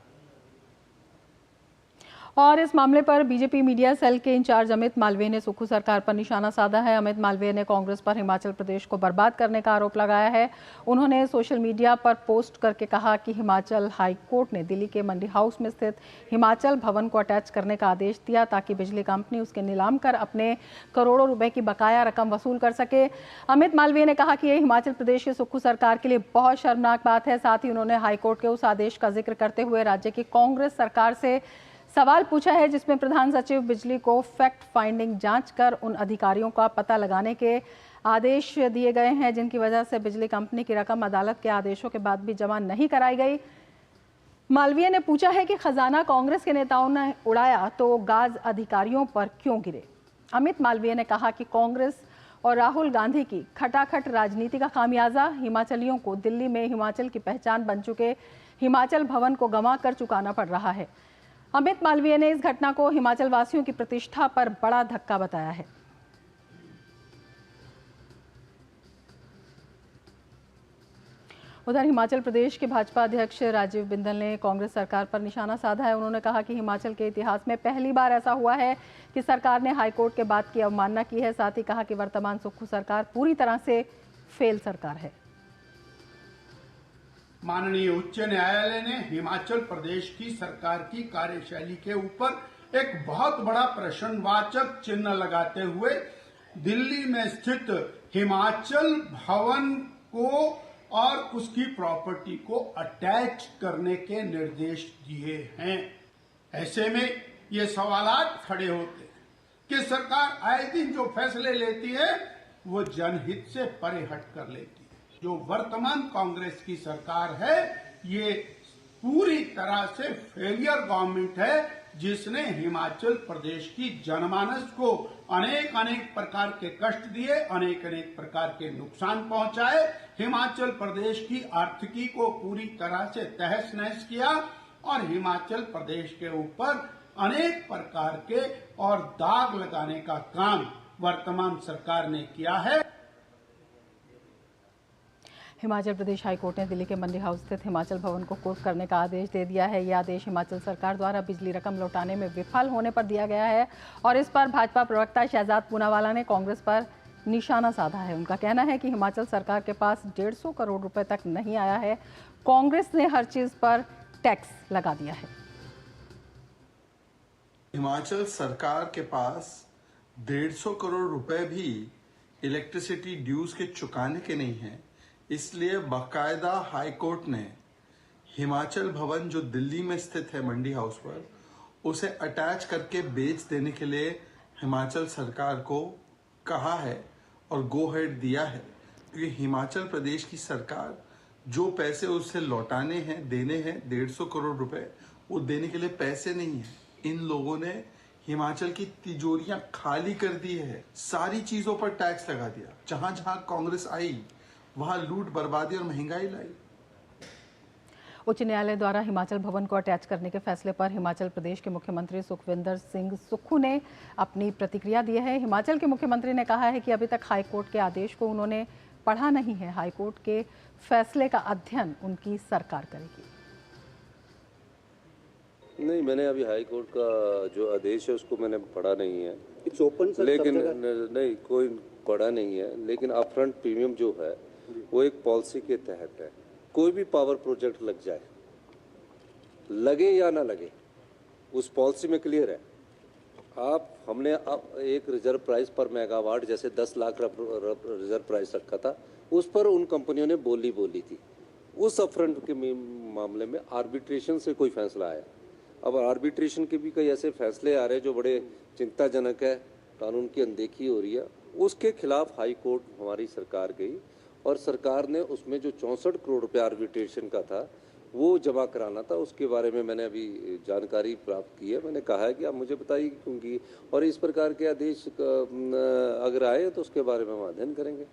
Speaker 1: और इस मामले पर बीजेपी मीडिया सेल के इंचार्ज अमित मालवीय ने सुक्खू सरकार पर निशाना साधा है। अमित मालवीय ने कांग्रेस पर हिमाचल प्रदेश को बर्बाद करने का आरोप लगाया है। उन्होंने सोशल मीडिया पर पोस्ट करके कहा कि हिमाचल हाई कोर्ट ने दिल्ली के मंडी हाउस में स्थित हिमाचल भवन को अटैच करने का आदेश दिया ताकि बिजली कंपनी उसके नीलाम कर अपने करोड़ों रुपए की बकाया रकम वसूल कर सके। अमित मालवीय ने कहा कि यह हिमाचल प्रदेश की सुक्खू सरकार के लिए बहुत शर्मनाक बात है। साथ ही उन्होंने हाईकोर्ट के उस आदेश का जिक्र करते हुए राज्य की कांग्रेस सरकार से सवाल पूछा है जिसमें प्रधान सचिव बिजली को फैक्ट फाइंडिंग जांच कर उन अधिकारियों का पता लगाने के आदेश दिए गए हैं जिनकी वजह से बिजली कंपनी की रकम अदालत के आदेशों के बाद भी जमा नहीं कराई गई। मालवीय ने पूछा है कि खजाना कांग्रेस के नेताओं ने उड़ाया तो गाज अधिकारियों पर क्यों गिरे। अमित मालवीय ने कहा कि कांग्रेस और राहुल गांधी की खटाखट राजनीति का खामियाजा हिमाचलियों को दिल्ली में हिमाचल की पहचान बन चुके हिमाचल भवन को गंवा कर चुकाना पड़ रहा है। अमित मालवीय ने इस घटना को हिमाचल वासियों की प्रतिष्ठा पर बड़ा धक्का बताया है। उधर हिमाचल प्रदेश के भाजपा अध्यक्ष राजीव बिंदल ने कांग्रेस सरकार पर निशाना साधा है। उन्होंने कहा कि हिमाचल के इतिहास में पहली बार ऐसा हुआ है कि सरकार ने हाईकोर्ट के बात की अवमानना की है। साथ ही कहा कि वर्तमान सुक्खू सरकार पूरी तरह से फेल सरकार है।
Speaker 12: माननीय उच्च न्यायालय ने हिमाचल प्रदेश की सरकार की कार्यशैली के ऊपर एक बहुत बड़ा प्रश्नवाचक चिन्ह लगाते हुए दिल्ली में स्थित हिमाचल भवन को और उसकी प्रॉपर्टी को अटैच करने के निर्देश दिए हैं। ऐसे में ये सवालात खड़े होते हैं कि सरकार आए दिन जो फैसले लेती है वो जनहित से परे हट कर लेती है। जो वर्तमान कांग्रेस की सरकार है ये पूरी तरह से फेलियर गवर्नमेंट है, जिसने हिमाचल प्रदेश की जनमानस को अनेक प्रकार के कष्ट दिए, अनेक प्रकार के नुकसान पहुंचाए, हिमाचल प्रदेश की आर्थिकी को पूरी तरह से तहस नहस किया और हिमाचल प्रदेश के ऊपर अनेक प्रकार के और दाग लगाने का काम वर्तमान सरकार ने किया है।
Speaker 1: हिमाचल प्रदेश हाईकोर्ट ने दिल्ली के मंडी हाउस स्थित हिमाचल भवन को कुर्क करने का आदेश दे दिया है। यह आदेश हिमाचल सरकार द्वारा बिजली रकम लौटाने में विफल होने पर दिया गया है और इस पर भाजपा प्रवक्ता शहजाद पूनावाला ने कांग्रेस पर निशाना साधा है। उनका कहना है कि हिमाचल सरकार के पास 150 करोड़ रुपए तक नहीं आया है, कांग्रेस ने हर चीज पर टैक्स लगा दिया है।
Speaker 13: हिमाचल सरकार के पास 150 करोड़ रुपए भी इलेक्ट्रिसिटी ड्यूज के चुकाने के नहीं है, इसलिए बाकायदा हाईकोर्ट ने हिमाचल भवन जो दिल्ली में स्थित है मंडी हाउस पर, उसे अटैच करके बेच देने के लिए हिमाचल सरकार को कहा है और गो हेड दिया है। क्योंकि हिमाचल प्रदेश की सरकार जो पैसे उससे लौटाने हैं, देने हैं 150 करोड़ रुपए, वो देने के लिए पैसे नहीं है। इन लोगों ने हिमाचल की तिजोरियां खाली कर दी है, सारी चीजों पर टैक्स लगा दिया। जहां जहां कांग्रेस आई वहां लूट, बर्बादी और महंगाई लाई।
Speaker 1: उच्च न्यायालय द्वारा हिमाचल भवन को अटैच करने के फैसले पर हिमाचल प्रदेश के मुख्यमंत्री सुखविंदर सिंह सुक्खू ने अपनी प्रतिक्रिया दी है। हिमाचल के मुख्यमंत्री ने कहा है कि अभी तक हाईकोर्ट के आदेश को उन्होंने पढ़ा नहीं है। हाईकोर्ट के फैसले का अध्ययन उनकी सरकार करेगी।
Speaker 14: नहीं, मैंने अभी हाईकोर्ट का जो आदेश है उसको मैंने पढ़ा नहीं है। इट्स ओपन सर, लेकिन नहीं कोई पढ़ा नहीं है। लेकिन अपफ्रंट प्रीमियम जो है वो एक पॉलिसी के तहत है। कोई भी पावर प्रोजेक्ट लग जाए, लगे या ना लगे, उस पॉलिसी में क्लियर है। हमने एक रिजर्व प्राइस पर मेगावाट जैसे 10 लाख रिजर्व प्राइस रखा था, उस पर उन कंपनियों ने बोली थी। उस अपफ्रंट के मामले में आर्बिट्रेशन से कोई फैसला आया। अब आर्बिट्रेशन के भी कई ऐसे फैसले आ रहे हैं जो बड़े चिंताजनक है, कानून की अनदेखी हो रही है। उसके खिलाफ हाई कोर्ट हमारी सरकार गई और सरकार ने उसमें जो 64 करोड़ रुपये आर्बिट्रेशन का था वो जमा कराना था। उसके बारे में मैंने अभी जानकारी प्राप्त की है। मैंने कहा है कि आप मुझे बताइए क्योंकि, और इस प्रकार के आदेश अगर आए तो उसके बारे में हम अध्ययन करेंगे।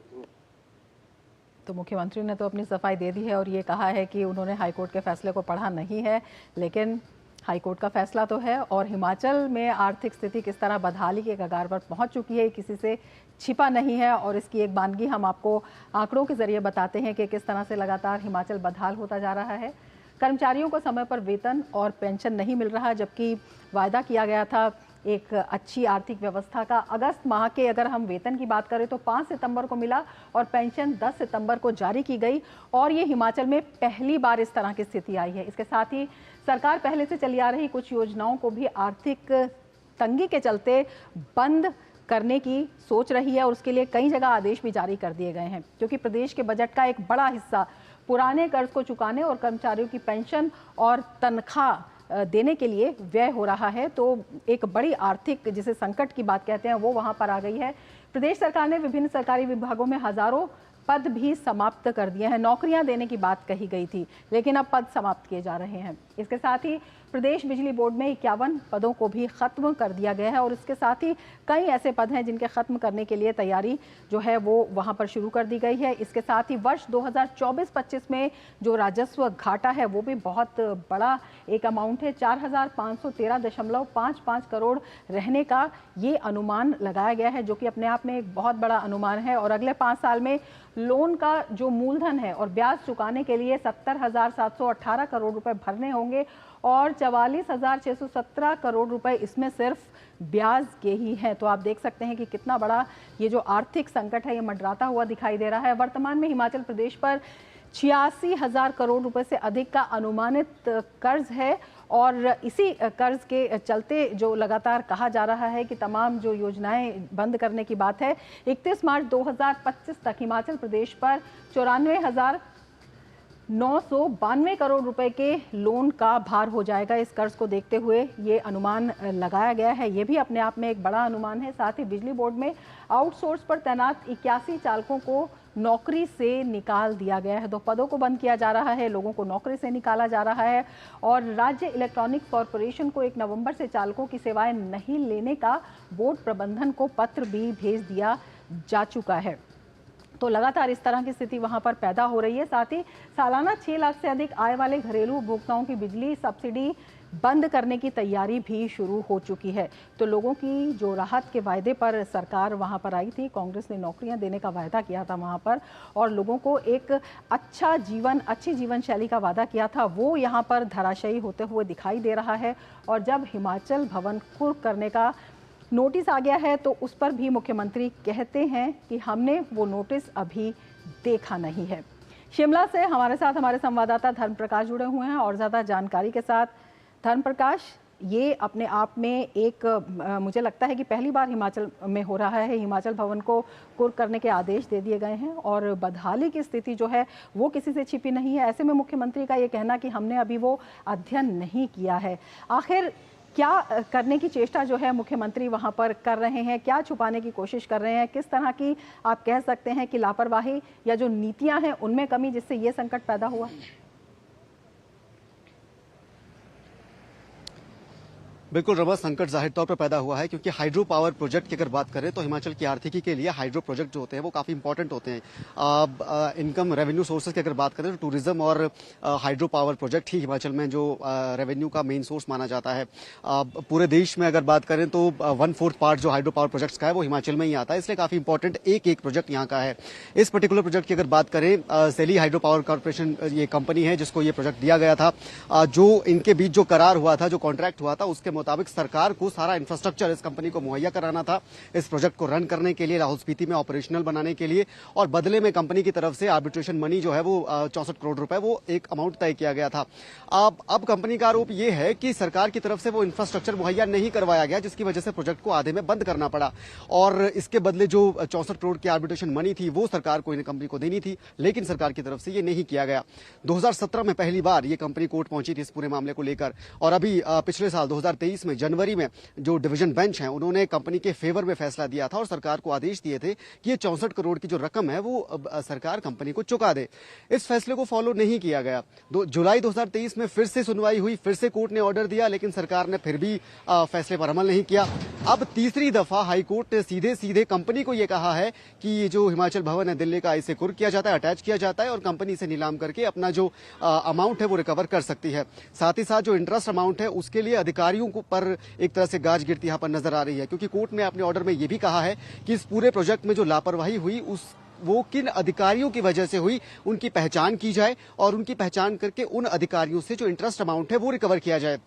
Speaker 1: तो मुख्यमंत्री ने तो अपनी सफाई दे दी है और ये कहा है कि उन्होंने हाईकोर्ट के फैसले को पढ़ा नहीं है, लेकिन हाईकोर्ट का फैसला तो है। और हिमाचल में आर्थिक स्थिति किस तरह बदहाली के कगार पर पहुंच चुकी है, किसी से छिपा नहीं है। और इसकी एक बानगी हम आपको आंकड़ों के जरिए बताते हैं कि किस तरह से लगातार हिमाचल बदहाल होता जा रहा है। कर्मचारियों को समय पर वेतन और पेंशन नहीं मिल रहा, जबकि वायदा किया गया था एक अच्छी आर्थिक व्यवस्था का। अगस्त माह के अगर हम वेतन की बात करें तो 5 सितंबर को मिला और पेंशन 10 सितंबर को जारी की गई। और ये हिमाचल में पहली बार इस तरह की स्थिति आई है। इसके साथ ही सरकार पहले से चली आ रही कुछ योजनाओं को भी आर्थिक तंगी के चलते बंद करने की सोच रही है और उसके लिए कई जगह आदेश भी जारी कर दिए गए हैं, क्योंकि प्रदेश के बजट का एक बड़ा हिस्सा पुराने कर्ज को चुकाने और कर्मचारियों की पेंशन और तनख्वाह देने के लिए व्यय हो रहा है। तो एक बड़ी आर्थिक जिसे संकट की बात कहते हैं वो वहां पर आ गई है। प्रदेश सरकार ने विभिन्न सरकारी विभागों में हजारों पद भी समाप्त कर दिए हैं। नौकरियां देने की बात कही गई थी, लेकिन अब पद समाप्त किए जा रहे हैं। इसके साथ ही प्रदेश बिजली बोर्ड में 51 पदों को भी खत्म कर दिया गया है और इसके साथ ही कई ऐसे पद हैं जिनके खत्म करने के लिए तैयारी जो है वो वहां पर शुरू कर दी गई है। इसके साथ ही वर्ष 2024-25 में जो राजस्व घाटा है वो भी बहुत बड़ा एक अमाउंट है। 4513.55 करोड़ रहने का ये अनुमान लगाया गया है, जो कि अपने आप में एक बहुत बड़ा अनुमान है। और अगले 5 साल में लोन का जो मूलधन है और ब्याज चुकाने के लिए 70,718 करोड़ रुपए भरने होंगे और 44,617 करोड़ रुपए इसमें सिर्फ ब्याज के ही हैं। तो आप देख सकते हैं कि कितना बड़ा ये जो आर्थिक संकट है ये मंडराता हुआ दिखाई दे रहा है। वर्तमान में हिमाचल प्रदेश पर 86,000 करोड़ रुपए से अधिक का अनुमानित कर्ज है। और इसी कर्ज के चलते जो लगातार कहा जा रहा है कि तमाम जो योजनाएं बंद करने की बात है, 31 मार्च 2025 तक हिमाचल प्रदेश पर 94,992 करोड़ रुपए के लोन का भार हो जाएगा। इस कर्ज को देखते हुए ये अनुमान लगाया गया है। ये भी अपने आप में एक बड़ा अनुमान है। साथ ही बिजली बोर्ड में आउटसोर्स पर तैनात 81 चालकों को नौकरी से निकाल दिया गया है। 2 पदों को बंद किया जा रहा है, लोगों को नौकरी से निकाला जा रहा है। और राज्य इलेक्ट्रॉनिक्स कॉरपोरेशन को 1 नवंबर से चालकों की सेवाएं नहीं लेने का बोर्ड प्रबंधन को पत्र भी भेज दिया जा चुका है। तो लगातार इस तरह की स्थिति वहां पर पैदा हो रही है। साथ ही सालाना 6 लाख से अधिक आय वाले घरेलू उपभोक्ताओं की बिजली सब्सिडी बंद करने की तैयारी भी शुरू हो चुकी है। तो लोगों की जो राहत के वायदे पर सरकार वहां पर आई थी, कांग्रेस ने नौकरियां देने का वायदा किया था वहां पर, और लोगों को एक अच्छा जीवन, अच्छी जीवन शैली का वादा किया था, वो यहां पर धराशायी होते हुए दिखाई दे रहा है। और जब हिमाचल भवन कुर्क करने का नोटिस आ गया है तो उस पर भी मुख्यमंत्री कहते हैं कि हमने वो नोटिस अभी देखा नहीं है। शिमला से हमारे साथ हमारे संवाददाता धर्मप्रकाश जुड़े हुए हैं और ज़्यादा जानकारी के साथ। धर्मप्रकाश, ये अपने आप में एक मुझे लगता है कि पहली बार हिमाचल में हो रहा है। हिमाचल भवन को कुर्क करने के आदेश दे दिए गए हैं और बदहाली की स्थिति जो है वो किसी से छिपी नहीं है। ऐसे में मुख्यमंत्री का ये कहना कि हमने अभी वो अध्ययन नहीं किया है, आखिर क्या करने की चेष्टा जो है मुख्यमंत्री वहां पर कर रहे हैं? क्या छुपाने की कोशिश कर रहे हैं? किस तरह की आप कह सकते हैं कि लापरवाही या जो नीतियां हैं उनमें कमी जिससे ये संकट पैदा हुआ?
Speaker 15: बिल्कुल रमा, संकट जाहिर तौर पर पैदा हुआ है क्योंकि हाइड्रो पावर प्रोजेक्ट की अगर बात करें तो हिमाचल की आर्थिकी के लिए हाइड्रो प्रोजेक्ट जो होते हैं वो काफ़ी इंपॉर्टेंट होते हैं। इनकम रेवेन्यू सोर्सेज की अगर बात करें तो टूरिज्म और हाइड्रो पावर प्रोजेक्ट ही हिमाचल में जो रेवेन्यू का मेन सोर्स माना जाता है। पूरे देश में अगर बात करें तो 1/4 पार्ट जो हाइड्रो पावर प्रोजेक्ट्स का है वो हिमाचल में ही आता है, इसलिए काफ़ी इंपॉर्टेंट एक प्रोजेक्ट यहाँ का है। इस पर्टिकुलर प्रोजेक्ट की अगर बात करें, सेली हाइड्रो पावर कॉर्पोरेशन ये कंपनी है जिसको ये प्रोजेक्ट दिया गया था। जो इनके बीच जो करार हुआ था, जो कॉन्ट्रैक्ट हुआ था, उसके मुताबिक सरकार को सारा इंफ्रास्ट्रक्चर इस कंपनी को मुहैया कराना था इस प्रोजेक्ट को रन करने के लिए, लाहौल स्पीति में ऑपरेशनल बनाने के लिए, और बदले में कंपनी की तरफ से आर्बिट्रेशन मनी जो है वो 64 करोड़ रुपए वो एक अमाउंट तय किया गया था। अब कंपनी का आरोप ये है कि सरकार की तरफ से वो इंफ्रास्ट्रक्चर मुहैया नहीं करवाया गया, जिसकी वजह से प्रोजेक्ट को आधे में बंद करना पड़ा और इसके बदले जो 64 करोड़ की आर्बिट्रेशन मनी थी वो सरकार को इन कंपनी को देनी थी, लेकिन सरकार की तरफ से ये नहीं किया गया। 2017 में पहली बार ये कंपनी कोर्ट पहुंची थी इस पूरे मामले को लेकर, और अभी पिछले साल 2023 में जनवरी में जो डिवीजन बेंच है उन्होंने कंपनी के फेवर में फैसला दिया था और सरकार को आदेश दिए थे कि ये 64 करोड़ की जो रकम है वो सरकार कंपनी को चुका दे। इस फैसले को फॉलो नहीं किया गया। जुलाई 2023 में फिर से सुनवाई हुई, फिर से कोर्ट ने ऑर्डर दिया, लेकिन सरकार ने फिर भी फैसले पर अमल नहीं किया। अब तीसरी दफा हाईकोर्ट ने सीधे कंपनी को यह कहा है कि ये जो हिमाचल भवन है दिल्ली का, इसे कुर्क किया जाता है, अटैच किया जाता है और कंपनी से नीलाम करके अपना जो अमाउंट है वो रिकवर कर सकती है। साथ ही साथ जो इंटरेस्ट अमाउंट है उसके लिए अधिकारियों को पर एक तरह से गाज गिरती यहाँ पर नजर आ रही है, क्योंकि कोर्ट ने अपने ऑर्डर में यह भी कहा है कि इस पूरे प्रोजेक्ट में जो लापरवाही हुई वो किन अधिकारियों की वजह से हुई उनकी पहचान की जाए और उनकी पहचान करके उन अधिकारियों से जो इंटरेस्ट अमाउंट है वो रिकवर किया जाए।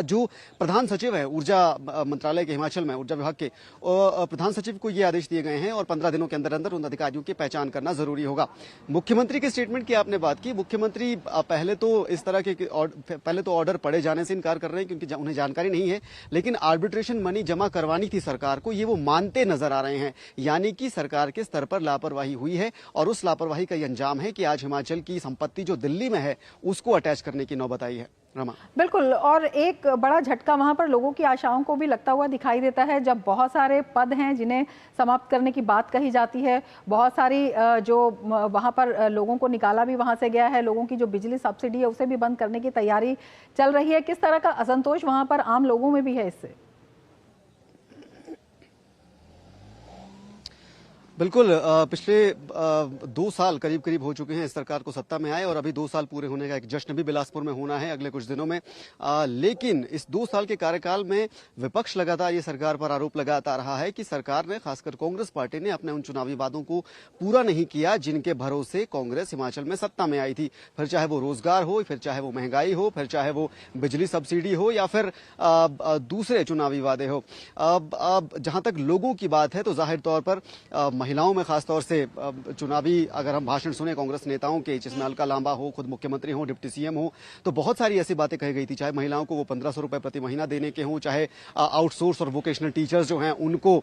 Speaker 15: जो प्रधान सचिव है ऊर्जा मंत्रालय के हिमाचल में, ऊर्जा विभाग के प्रधान सचिव को ये आदेश दिए गए हैं और 15 दिनों के अंदर अंदर उन अधिकारियों की पहचान करना जरूरी होगा। मुख्यमंत्री के स्टेटमेंट की आपने बात की। मुख्यमंत्री पहले तो इस तरह के पहले तो ऑर्डर पड़े जाने से इनकार कर रहे हैं क्योंकि उन्हें जानकारी नहीं है, लेकिन आर्बिट्रेशन मनी जमा करवानी थी सरकार को, ये वो मानते नजर आ रहे हैं, यानी कि सरकार के स्तर पर लापरवाही हुई है और उस लापरवाही का ये अंजाम है कि आज हिमाचल की संपत्ति जो दिल्ली में है उसको अटैच करने की नौबत आई है। रमा, बिल्कुल, और एक बड़ा झटका वहां पर लोगों की आशाओं को भी लगता हुआ दिखाई देता है जब बहुत सारे पद हैं जिन्हें समाप्त करने की बात कही जाती है, बहुत सारी जो वहां पर लोगों को निकाला भी वहां से गया है, लोगों की जो बिजली सब्सिडी है उसे भी बंद करने की तैयारी चल रही है। किस तरह का असंतोष वहां पर आम लोगों में भी है इससे? बिल्कुल, पिछले 2 साल करीब हो चुके हैं इस सरकार को सत्ता में आए और अभी 2 साल पूरे होने का एक जश्न भी बिलासपुर में होना है अगले कुछ दिनों में। लेकिन इस 2 साल के कार्यकाल में विपक्ष लगातार ये सरकार पर आरोप लगाता रहा है कि सरकार ने, खासकर कांग्रेस पार्टी ने, अपने उन चुनावी वादों को पूरा नहीं किया जिनके भरोसे कांग्रेस हिमाचल में सत्ता में आई थी। फिर चाहे वो रोजगार हो, फिर चाहे वो महंगाई हो, फिर चाहे वो बिजली सब्सिडी हो या फिर दूसरे चुनावी वादे हो। जहां तक लोगों की बात है तो जाहिर तौर पर महिलाओं में खासतौर से चुनावी अगर हम भाषण सुने कांग्रेस नेताओं के, जिसमें अलका लांबा हो, खुद मुख्यमंत्री हो, डिप्टी सीएम हो, तो बहुत सारी ऐसी बातें कही गई थी। चाहे महिलाओं को वो 1500 रुपए प्रति महीना देने के हों, चाहे आउटसोर्स और वोकेशनल टीचर्स जो हैं उनको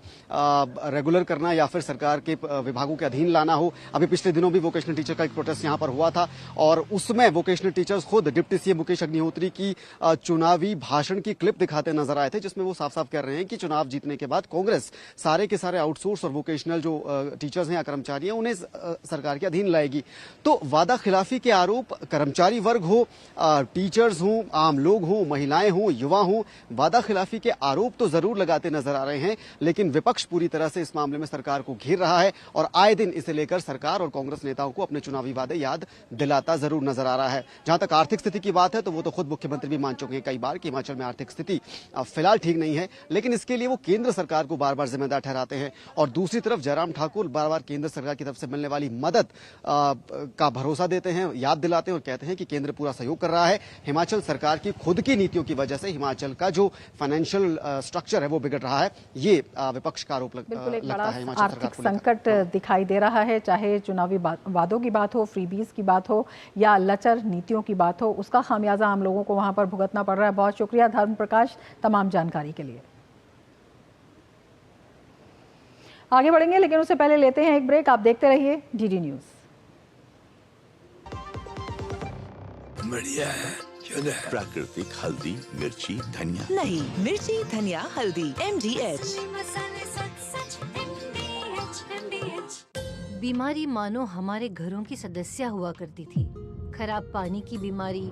Speaker 15: रेगुलर करना या फिर सरकार के विभागों के अधीन लाना हो। अभी पिछले दिनों भी वोकेशनल टीचर का एक प्रोटेस्ट यहाँ पर हुआ था और उसमें वोकेशनल टीचर्स खुद डिप्टी सीएम मुकेश अग्निहोत्री की चुनावी भाषण की क्लिप दिखाते नजर आए थे, जिसमें वो साफ साफ कह रहे हैं कि चुनाव जीतने के बाद कांग्रेस सारे के सारे आउटसोर्स और वोकेशनल जो टीचर्स हैं या कर्मचारी हैं उन्हें सरकार के अधीन लाएगी। तो वादा खिलाफी के आरोप कर्मचारी वर्ग हो, टीचर्स हो, आम लोग हो, महिलाएं हो, युवा हो, वादा खिलाफी के आरोप तो जरूर लगाते नजर आ रहे हैं, लेकिन विपक्ष पूरी तरह से इस मामले में सरकार को घेर रहा है और आए दिन इसे लेकर सरकार और कांग्रेस नेताओं को अपने चुनावी वादे याद दिलाता जरूर नजर आ रहा है। जहां तक आर्थिक स्थिति की बात है तो वो तो खुद मुख्यमंत्री भी मान चुके हैं कई बार कि हिमाचल में आर्थिक स्थिति फिलहाल ठीक नहीं है, लेकिन इसके लिए वो केंद्र सरकार को बार बार जिम्मेदार ठहराते हैं। और दूसरी तरफ जयराम ठाकुर बार बार केंद्र सरकार की तरफ से मिलने वाली मदद का भरोसा देते हैं, याद दिलाते हैं और कहते हैं कि केंद्र पूरा सहयोग कर रहा है। हिमाचल सरकार की खुद की नीतियों की वजह से हिमाचल का जो फाइनेंशियल स्ट्रक्चर है वो बिगड़ रहा है, ये विपक्ष का आरोप लगता है हिमाचल सरकार
Speaker 1: आर्थिक संकट दिखाई दे रहा है, चाहे चुनावी वादों की बात हो, फ्रीबीज की बात हो या लचर नीतियों की बात हो, उसका खामियाजा आम लोगों को वहां पर भुगतना पड़ रहा है। बहुत शुक्रिया धर्म प्रकाश तमाम जानकारी के लिए। आगे बढ़ेंगे लेकिन उससे पहले लेते हैं एक ब्रेक। आप देखते रहिए डीडी न्यूज।
Speaker 16: बढ़िया है, प्राकृतिक हल्दी, मिर्ची, धनिया।
Speaker 17: नहीं, मिर्ची, धनिया, हल्दी, MDH।
Speaker 18: बीमारी मानो हमारे घरों की सदस्य हुआ करती थी। खराब पानी की बीमारी,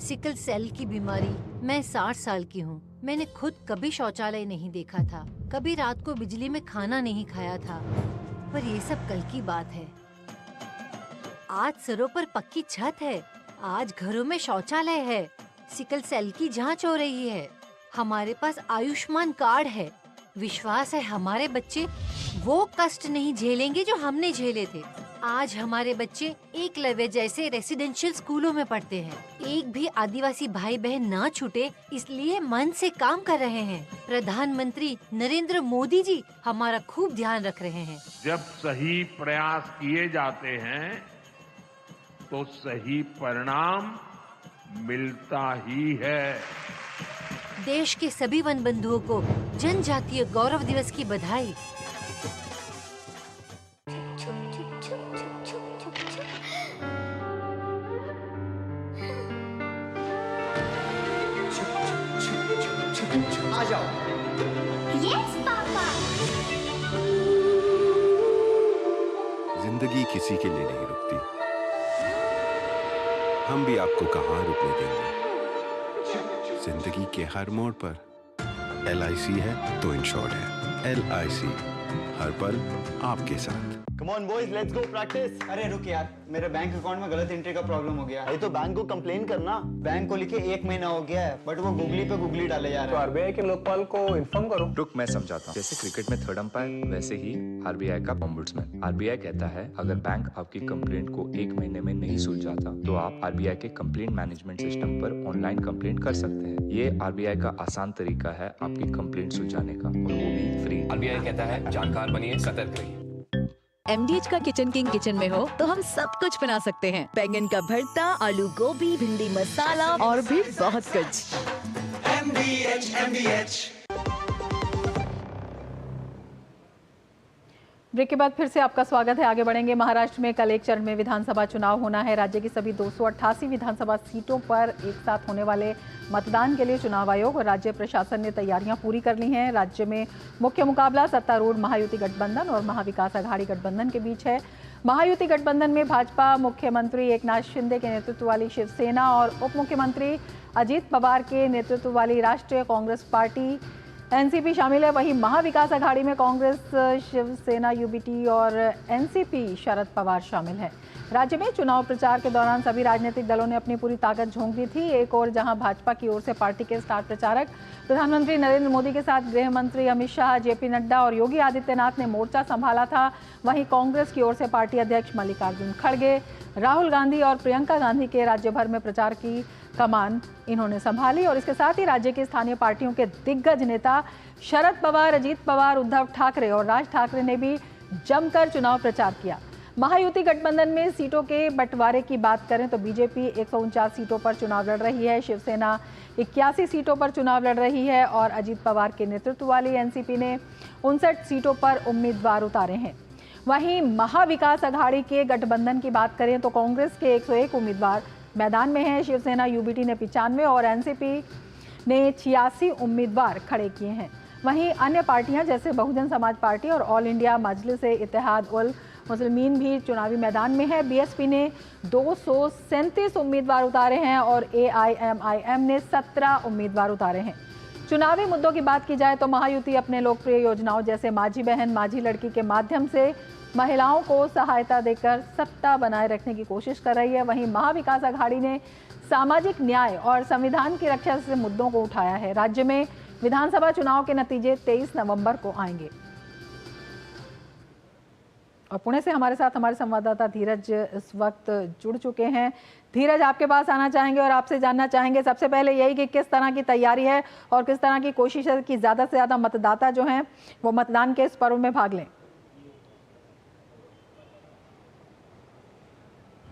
Speaker 18: सिकल सेल की बीमारी। मैं 60 साल की हूँ। मैंने खुद कभी शौचालय नहीं देखा था, कभी रात को बिजली में खाना नहीं खाया था, पर ये सब कल की बात है। आज सरों पर पक्की छत है, आज घरों में शौचालय है, सिकल सेल की जांच हो रही है, हमारे पास आयुष्मान कार्ड है। विश्वास है हमारे बच्चे वो कष्ट नहीं झेलेंगे जो हमने झेले थे। आज हमारे बच्चे एकलव्य जैसे रेसिडेंशियल स्कूलों में पढ़ते हैं। एक भी आदिवासी भाई बहन ना छूटे, इसलिए मन से काम कर रहे हैं। प्रधानमंत्री नरेंद्र मोदी जी हमारा खूब ध्यान रख रहे हैं।
Speaker 19: जब सही प्रयास किए जाते हैं तो सही परिणाम मिलता ही है।
Speaker 18: देश के सभी वन बंधुओं को जनजातीय गौरव दिवस की बधाई।
Speaker 20: आ जाओ। Yes papa.
Speaker 21: जिंदगी किसी के लिए नहीं रुकती, हम भी आपको कहाँ रुकने देंगे। जिंदगी के हर मोड़ पर LIC है तो इंश्योर्ड है। LIC हर पल आपके साथ।
Speaker 22: Come on boys, let's go practice.
Speaker 23: अरे रुक यार, मेरे बैंक अकाउंट में गलत एंट्री का प्रॉब्लम हो गया है।
Speaker 22: अरे तो बैंक को कंप्लेन करना।
Speaker 23: बैंक को लिखे 1 महीना हो गया है, बट वो गूगली पे गूगली डाले जा रहे हैं।
Speaker 22: तो RBI के लोकपाल को इन्फॉर्म करो।
Speaker 24: रुक, मैं समझाता हूँ। जैसे क्रिकेट में 3rd अंपायर, वैसे ही RBI का ओम्बुड्समैन। RBI कहता है अगर बैंक आपकी कंप्लेंट को 1 महीने में नहीं सुलझाता तो आप RBI के कंप्लेंट मैनेजमेंट सिस्टम पर ऑनलाइन कंप्लेंट कर सकते हैं। ये RBI का आसान तरीका है आपकी कंप्लेंट सुलझाने का, और वो भी फ्री।
Speaker 25: RBI कहता है जानकार बनिए, सतर्क रहिए।
Speaker 17: MDH का किचन किंग किचन में हो तो हम सब कुछ बना सकते हैं। बैंगन का भरता, आलू गोभी, भिंडी मसाला और भी बहुत कुछ।
Speaker 1: MDH। ब्रेक के बाद फिर से आपका स्वागत है। आगे बढ़ेंगे। महाराष्ट्र में कल एक चरण में विधानसभा चुनाव होना है। राज्य की सभी 288 विधानसभा सीटों पर एक साथ होने वाले मतदान के लिए चुनाव आयोग और राज्य प्रशासन ने तैयारियां पूरी कर ली हैं। राज्य में मुख्य मुकाबला सत्तारूढ़ महायुति गठबंधन और महाविकास आघाड़ी गठबंधन के बीच है। महायुति गठबंधन में भाजपा मुख्यमंत्री एकनाथ शिंदे के नेतृत्व वाली शिवसेना और उप मुख्यमंत्री अजीत पवार के नेतृत्व वाली राष्ट्रीय कांग्रेस पार्टी NCP शामिल है। वहीं महाविकास आघाड़ी में कांग्रेस, शिवसेना UBT और NCP शरद पवार शामिल है। राज्य में चुनाव प्रचार के दौरान सभी राजनीतिक दलों ने अपनी पूरी ताकत झोंक दी थी। एक और जहां भाजपा की ओर से पार्टी के स्टार प्रचारक प्रधानमंत्री नरेंद्र मोदी के साथ गृह मंत्री अमित शाह, JP नड्डा और योगी आदित्यनाथ ने मोर्चा संभाला था, वहीं कांग्रेस की ओर से पार्टी अध्यक्ष मल्लिकार्जुन खड़गे, राहुल गांधी और प्रियंका गांधी के राज्य भर में प्रचार की कमान इन्होंने संभाली। और इसके साथ ही राज्य की स्थानीय पार्टियों के दिग्गज नेता शरद पवार, अजीत पवार, उद्धव ठाकरे और राज ठाकरे ने भी जमकर चुनाव प्रचार किया। महायुति गठबंधन में सीटों के बंटवारे की बात करें तो बीजेपी 149 सीटों पर चुनाव लड़ रही है, शिवसेना 81 सीटों पर चुनाव लड़ रही है और अजीत पवार के नेतृत्व वाली एनसीपी ने 59 सीटों पर उम्मीदवार उतारे हैं। वहीं महाविकास अघाड़ी के गठबंधन की बात करें तो कांग्रेस के 101 उम्मीदवार मैदान में हैं, शिवसेना यूबीटी ने 95 और एनसीपी ने 86 उम्मीदवार खड़े किए हैं। वहीं अन्य पार्टियां जैसे बहुजन समाज पार्टी और ऑल इंडिया मजलिस-ए इत्तेहाद उल मुस्लिमीन भी चुनावी मैदान में है। बीएसपी ने 237 उम्मीदवार उतारे हैं और एआईएमआईएम ने 17 उम्मीदवार उतारे हैं। चुनावी मुद्दों की बात की जाए तो महायुति अपने लोकप्रिय योजनाओं जैसे माझी बहन माझी लड़की के माध्यम से महिलाओं को सहायता देकर सत्ता बनाए रखने की कोशिश कर रही है। वहीं महाविकास अघाड़ी ने सामाजिक न्याय और संविधान की रक्षा से मुद्दों को उठाया है। राज्य में विधानसभा चुनाव के नतीजे 23 नवंबर को आएंगे। और पुणे से हमारे साथ हमारे संवाददाता धीरज इस वक्त जुड़ चुके हैं। धीरज, आपके पास आना चाहेंगे और आपसे जानना चाहेंगे सबसे पहले यही कि किस तरह की तैयारी है और किस तरह की कोशिश है कि ज़्यादा से ज़्यादा मतदाता जो हैं वो मतदान के इस पर्व में भाग लें।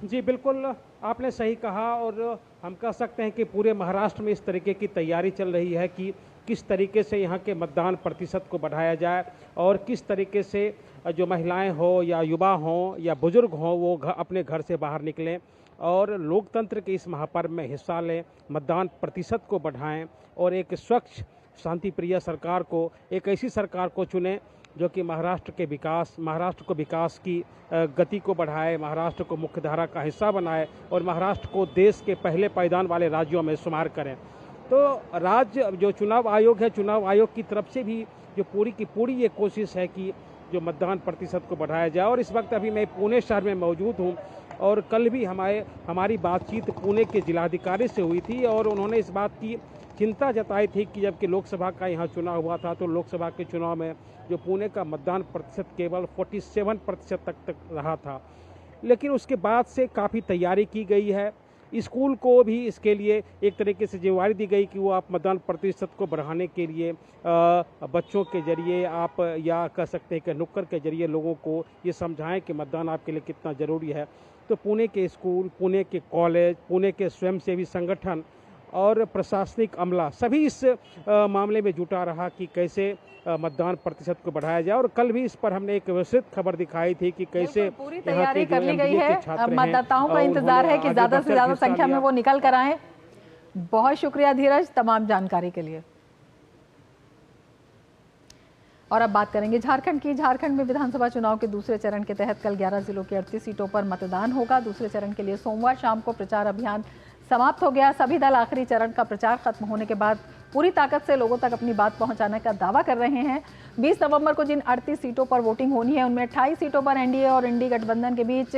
Speaker 2: जी बिल्कुल, आपने सही कहा और हम कह सकते हैं कि पूरे महाराष्ट्र में इस तरीके की तैयारी चल रही है कि किस तरीके से यहाँ के मतदान प्रतिशत को बढ़ाया जाए और किस तरीके से जो महिलाएं हो या युवा हों या बुजुर्ग हों वो अपने घर से बाहर निकलें और लोकतंत्र के इस महापर्व में हिस्सा लें, मतदान प्रतिशत को बढ़ाएं और एक स्वच्छ शांतिप्रिय सरकार को, एक ऐसी सरकार को चुनें जो कि महाराष्ट्र को विकास की गति को बढ़ाए, महाराष्ट्र को मुख्यधारा का हिस्सा बनाए और महाराष्ट्र को देश के पहले पायदान वाले राज्यों में शुमार करें। तो राज्य जो चुनाव आयोग है, चुनाव आयोग की तरफ से भी जो पूरी की पूरी ये कोशिश है कि जो मतदान प्रतिशत को बढ़ाया जाए। और इस वक्त अभी मैं पुणे शहर में मौजूद हूँ और कल भी हमारी बातचीत पुणे के जिलाधिकारी से हुई थी और उन्होंने इस बात की चिंता जताई थी कि जबकि लोकसभा का यहाँ चुनाव हुआ था तो लोकसभा के चुनाव में जो पुणे का मतदान प्रतिशत केवल 47% तक रहा था, लेकिन उसके बाद से काफ़ी तैयारी की गई है। स्कूल को भी इसके लिए एक तरीके से जिम्मेदारी दी गई कि वो आप मतदान प्रतिशत को बढ़ाने के लिए बच्चों के जरिए आप या कह सकते हैं कि नुक्कड़ के जरिए लोगों को ये समझाएं कि मतदान आपके लिए कितना ज़रूरी है। तो पुणे के स्कूल, पुणे के कॉलेज, पुणे के स्वयंसेवी संगठन और प्रशासनिक अमला सभी इस मामले में जुटा रहा कि कैसे मतदान प्रतिशत को बढ़ाया जाए। और कल भी इस पर हमने एक विस्तृत खबर दिखाई थी कि कैसे
Speaker 1: पूरी तैयारी कर ली गई है। मतदाताओं का इंतजार है कि ज्यादा से ज्यादा संख्या में वो निकल कर आए। बहुत शुक्रिया धीरज तमाम जानकारी के लिए। और अब बात करेंगे झारखंड की। झारखंड में विधानसभा चुनाव के दूसरे चरण के तहत कल 11 जिलों की 38 सीटों पर मतदान होगा। दूसरे चरण के लिए सोमवार शाम को प्रचार अभियान समाप्त हो गया। सभी दल आखिरी चरण का प्रचार खत्म होने के बाद पूरी ताकत से लोगों तक अपनी बात पहुंचाने का दावा कर रहे हैं। 20 नवंबर को जिन 38 सीटों पर वोटिंग होनी है उनमें 28 सीटों पर एनडीए और इंडी गठबंधन के बीच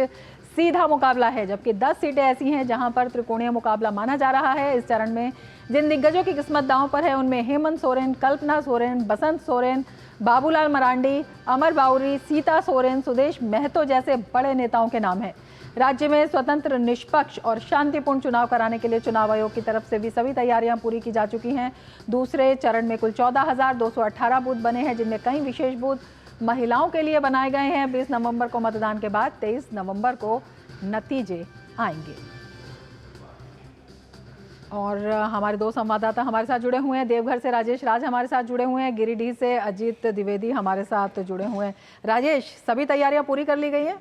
Speaker 1: सीधा मुकाबला है, जबकि 10 सीटें ऐसी हैं जहां पर त्रिकोणीय मुकाबला माना जा रहा है। इस चरण में जिन दिग्गजों की किस्मत दांव पर है उनमें हेमंत सोरेन, कल्पना सोरेन, बसंत सोरेन, बाबूलाल मरांडी, अमर बाउरी, सीता सोरेन, सुदेश महतो जैसे बड़े नेताओं के नाम हैं। राज्य में स्वतंत्र, निष्पक्ष और शांतिपूर्ण चुनाव कराने के लिए चुनाव आयोग की तरफ से भी सभी तैयारियां पूरी की जा चुकी हैं। दूसरे चरण में कुल 14,218 बूथ बने हैं, जिनमें कई विशेष बूथ महिलाओं के लिए बनाए गए हैं। 20 नवंबर को मतदान के बाद 23 नवंबर को नतीजे आएंगे। और हमारे दो संवाददाता हमारे साथ जुड़े हुए हैं। देवघर से राजेश राज हमारे साथ जुड़े हुए हैं, गिरिडीह से अजीत द्विवेदी हमारे साथ जुड़े हुए हैं। राजेश, सभी तैयारियां पूरी कर ली गई हैं?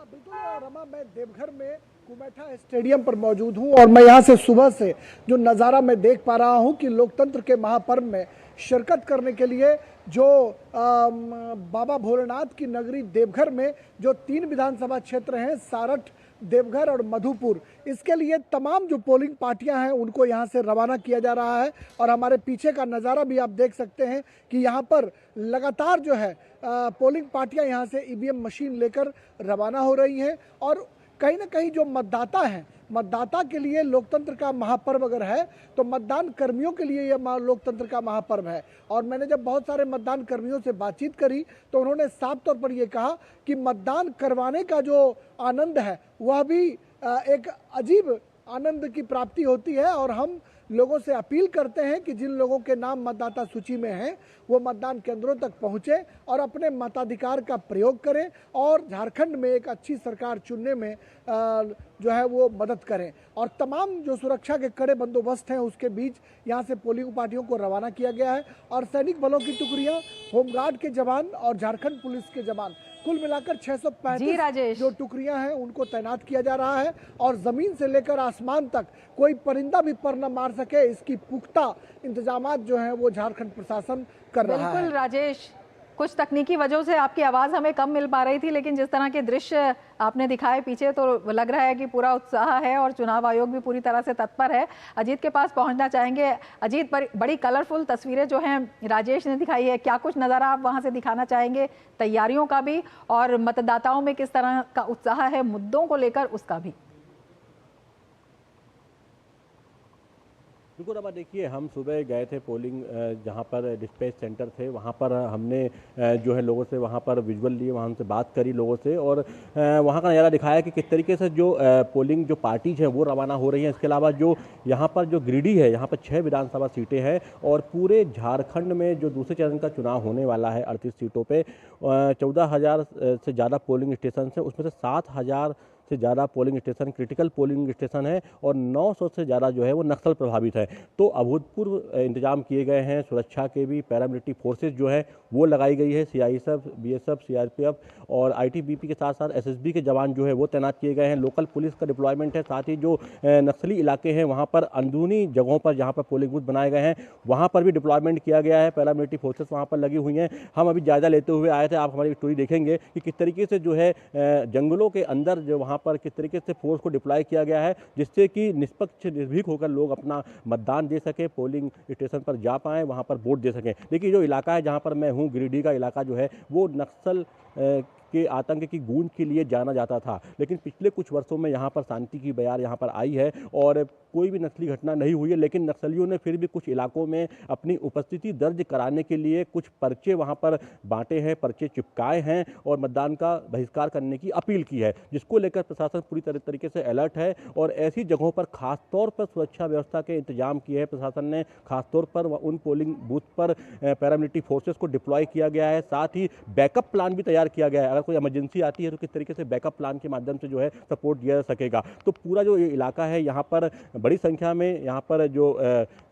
Speaker 3: बिल्कुल रमा, मैं देवघर में कुमेठा स्टेडियम पर मौजूद हूं और मैं यहां से सुबह से जो नज़ारा मैं देख पा रहा हूं कि लोकतंत्र के महापर्व में शिरकत करने के लिए जो बाबा भोलेनाथ की नगरी देवघर में जो 3 विधानसभा क्षेत्र हैं, सारठ, देवघर और मधुपुर, इसके लिए तमाम जो पोलिंग पार्टियां हैं उनको यहां से रवाना किया जा रहा है। और हमारे पीछे का नज़ारा भी आप देख सकते हैं कि यहां पर लगातार जो है पोलिंग पार्टियां यहां से ईवीएम मशीन लेकर रवाना हो रही हैं। और कहीं ना कहीं जो मतदाता हैं, मतदाता के लिए लोकतंत्र का महापर्व अगर है तो मतदान कर्मियों के लिए यह लोकतंत्र का महापर्व है। और मैंने जब बहुत सारे मतदान कर्मियों से बातचीत करी तो उन्होंने साफ तौर पर यह कहा कि मतदान करवाने का जो आनंद है वह भी एक अजीब आनंद की प्राप्ति होती है और हम लोगों से अपील करते हैं कि जिन लोगों के नाम मतदाता सूची में हैं वो मतदान केंद्रों तक पहुंचे और अपने मताधिकार का प्रयोग करें और झारखंड में एक अच्छी सरकार चुनने में जो है वो मदद करें। और तमाम जो सुरक्षा के कड़े बंदोबस्त हैं उसके बीच यहाँ से पोलिंग पार्टियों को रवाना किया गया है और सैनिक बलों की टुकड़ियाँ, होमगार्ड के जवान और झारखंड पुलिस के जवान, कुल मिलाकर 635 जो टुकड़ियां हैं उनको तैनात किया जा रहा है और जमीन से लेकर आसमान तक कोई परिंदा भी पर न मार सके इसकी पुख्ता इंतजामात जो हैं वो झारखंड प्रशासन कर रहा है।
Speaker 1: बिल्कुल राजेश, कुछ तकनीकी वजहों से आपकी आवाज़ हमें कम मिल पा रही थी, लेकिन जिस तरह के दृश्य आपने दिखाए पीछे तो लग रहा है कि पूरा उत्साह है और चुनाव आयोग भी पूरी तरह से तत्पर है। अजीत के पास पहुंचना चाहेंगे। अजीत, बड़ी कलरफुल तस्वीरें जो हैं राजेश ने दिखाई है, क्या कुछ नज़ारा आप वहां से दिखाना चाहेंगे, तैयारियों का भी और मतदाताओं में किस तरह का उत्साह है मुद्दों को लेकर उसका भी?
Speaker 4: बिल्कुल, अब देखिए हम सुबह गए थे पोलिंग जहां पर डिस्पैच सेंटर थे, वहां पर हमने जो है लोगों से वहां पर विजुअल लिए, वहां से बात करी लोगों से और वहां का नज़ारा दिखाया कि किस तरीके से जो पोलिंग जो पार्टीज हैं वो रवाना हो रही हैं। इसके अलावा जो यहां पर जो गिरिडीह है, यहां पर 6 विधानसभा सीटें हैं और पूरे झारखंड में जो दूसरे चरण का चुनाव होने वाला है 38 सीटों पर 14,000 से ज़्यादा पोलिंग स्टेशन हैं, उसमें से 7,000 से ज़्यादा polling station critical polling station है और 900 से ज़्यादा जो है वो नक्सल प्रभावित है। तो अभूतपूर्व इंतजाम किए गए हैं, सुरक्षा के भी पैरामिलिट्री फोर्सेज जो है वो लगाई गई है, CISF, BSF, CRPF और ITBP के साथ साथ SSB के जवान जो है वो तैनात किए गए हैं। लोकल पुलिस का डिप्लॉयमेंट है, साथ ही जो नक्सली इलाके हैं वहाँ पर अंदरूनी जगहों पर जहाँ पर पोलिंग बूथ बनाए गए हैं वहाँ पर भी डिप्लॉयमेंट किया गया है, पैरामिलिट्री फोर्सेज वहाँ पर लगी हुई हैं। हम अभी जायज़ा लेते हुए आए थे, आप हमारी स्टोरी देखेंगे कि किस तरीके से जो है जंगलों के अंदर जो वहाँ पर किस तरीके से फोर्स को डिप्लॉय किया गया है जिससे कि निष्पक्ष निर्भीक होकर लोग अपना मतदान दे सके, पोलिंग स्टेशन पर जा पाएँ, वहाँ पर वोट दे सकें। देखिए जो इलाका है जहाँ पर मैं हूँ, गिरिडीह का इलाका जो है वो नक्सल के आतंक की गूंज के लिए जाना जाता था, लेकिन पिछले कुछ वर्षों में यहाँ पर शांति की बयार यहाँ पर आई है और कोई भी नक्सली घटना नहीं हुई है। लेकिन नक्सलियों ने फिर भी कुछ इलाकों में अपनी उपस्थिति दर्ज कराने के लिए कुछ पर्चे वहाँ पर बांटे हैं, पर्चे चिपकाए हैं और मतदान का बहिष्कार करने की अपील की है, जिसको लेकर प्रशासन पूरी तरीके से अलर्ट है और ऐसी जगहों पर खासतौर पर सुरक्षा व्यवस्था के इंतजाम किए हैं। प्रशासन ने खासतौर पर उन पोलिंग बूथ पर पैरामिलिट्री फोर्सेस को डिप्लॉय किया गया है, साथ ही बैकअप प्लान भी तैयार किया गया है। अगर कोई इमरजेंसी आती है तो किस तरीके से बैकअप प्लान के माध्यम से जो है सपोर्ट दिया जा सकेगा। तो पूरा जो इलाका है यहाँ पर बड़ी संख्या में यहाँ पर जो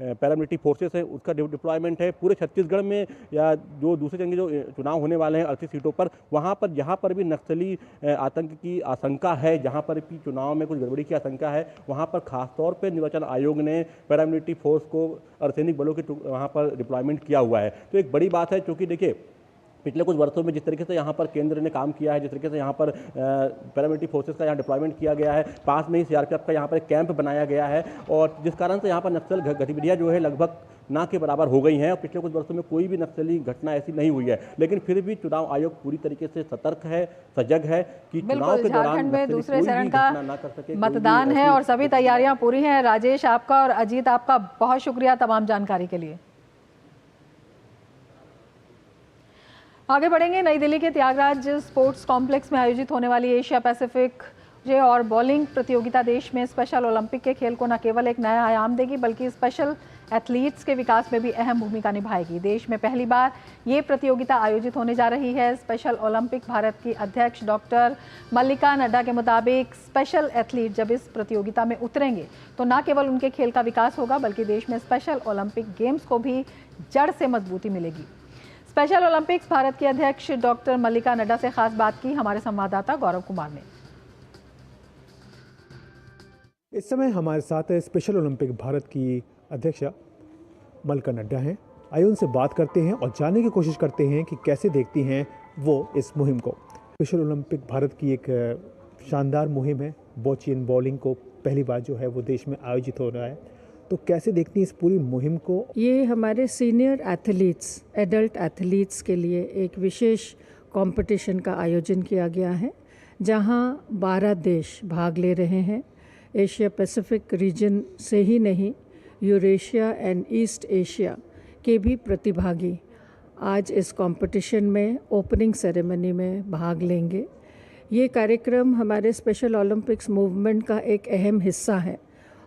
Speaker 4: पैरामिलिट्री फोर्सेस है उसका डिप्लॉयमेंट है। पूरे छत्तीसगढ़ में या जो दूसरे जगह जो चुनाव होने वाले हैं 38 सीटों पर, वहाँ पर जहाँ पर भी नक्सली आतंक की आशंका है, जहाँ पर भी चुनाव में कुछ गड़बड़ी की आशंका है, वहाँ पर खासतौर पर निर्वाचन आयोग ने पैरामिलिट्री फोर्स को अर्धसैनिक बलों की वहाँ पर डिप्लॉयमेंट किया हुआ है। तो एक बड़ी बात है, क्योंकि देखिए पिछले कुछ वर्षों में जिस तरीके से यहाँ पर केंद्र ने काम किया है, जिस तरीके से यहाँ पर पैरामिलिट्री फोर्सेस का यहाँ डिप्लॉयमेंट किया गया है, पास में ही CRPF का यहाँ पर कैंप बनाया गया है और जिस कारण से यहाँ पर नक्सल गतिविधियाँ जो है लगभग ना के बराबर हो गई हैं और पिछले कुछ वर्षों में कोई भी नक्सली घटना ऐसी नहीं हुई है। लेकिन फिर भी चुनाव आयोग पूरी तरीके से सतर्क है, सजग है कि चुनाव के दौरान
Speaker 1: में दूसरे चरण का मतदान है और सभी तैयारियां पूरी हैं। राजेश, आपका और अजीत आपका बहुत शुक्रिया तमाम जानकारी के लिए। आगे बढ़ेंगे। नई दिल्ली के त्यागराज स्पोर्ट्स कॉम्प्लेक्स में आयोजित होने वाली एशिया पैसिफिक और बॉलिंग प्रतियोगिता देश में स्पेशल ओलंपिक के खेल को न केवल एक नया आयाम देगी बल्कि स्पेशल एथलीट्स के विकास में भी अहम भूमिका निभाएगी। देश में पहली बार ये प्रतियोगिता आयोजित होने जा रही है। स्पेशल ओलंपिक भारत की अध्यक्ष डॉक्टर मल्लिका नड्डा के मुताबिक स्पेशल एथलीट जब इस प्रतियोगिता में उतरेंगे तो न केवल उनके खेल का विकास होगा बल्कि देश में स्पेशल ओलंपिक गेम्स को भी जड़ से मजबूती मिलेगी। स्पेशल ओलंपिक्स भारत के अध्यक्ष डॉक्टर मल्लिका नड्डा से खास बात की हमारे संवाददाता गौरव कुमार ने।
Speaker 5: इस समय हमारे साथ स्पेशल ओलंपिक भारत की अध्यक्ष मल्लिका नड्डा हैं। आइए उनसे बात करते हैं और जानने की कोशिश करते हैं कि कैसे देखती हैं वो इस मुहिम को। स्पेशल ओलंपिक भारत की एक शानदार मुहिम है। बॉचियन बॉलिंग को पहली बार जो है वो देश में आयोजित हो रहा है, तो कैसे देखती हैं इस पूरी मुहिम को?
Speaker 6: ये हमारे सीनियर एथलीट्स, एडल्ट एथलीट्स के लिए एक विशेष कंपटीशन का आयोजन किया गया है जहां 12 देश भाग ले रहे हैं। एशिया पैसिफिक रीजन से ही नहीं, यूरेशिया एंड ईस्ट एशिया के भी प्रतिभागी आज इस कंपटीशन में ओपनिंग सेरेमनी में भाग लेंगे। ये कार्यक्रम हमारे स्पेशल ओलंपिक्स मूवमेंट का एक अहम हिस्सा है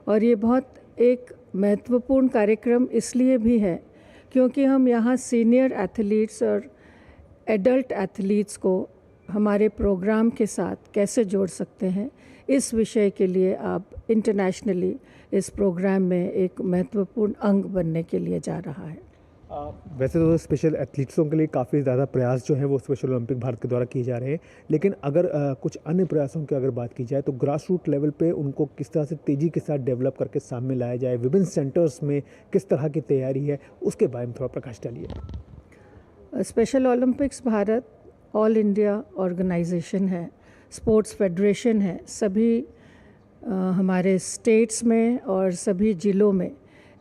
Speaker 6: और ये बहुत एक महत्वपूर्ण कार्यक्रम इसलिए भी है क्योंकि हम यहाँ सीनियर एथलीट्स और एडल्ट एथलीट्स को हमारे प्रोग्राम के साथ कैसे जोड़ सकते हैं, इस विषय के लिए आप इंटरनेशनली इस प्रोग्राम में एक महत्वपूर्ण अंग बनने के लिए जा रहा है।
Speaker 5: वैसे तो स्पेशल एथलीट्सों के लिए काफ़ी ज़्यादा प्रयास जो है वो स्पेशल ओलंपिक भारत के द्वारा किए जा रहे हैं, लेकिन अगर कुछ अन्य प्रयासों की अगर बात की जाए तो ग्रास रूट लेवल पे उनको किस तरह से तेज़ी के साथ डेवलप करके सामने लाया जाए, विभिन्न सेंटर्स में किस तरह की तैयारी है, उसके बारे में थोड़ा प्रकाश डालिए।
Speaker 6: Special olympics Bharat all India organisation है, स्पोर्ट्स फेडरेशन है, सभी हमारे स्टेट्स में और सभी ज़िलों में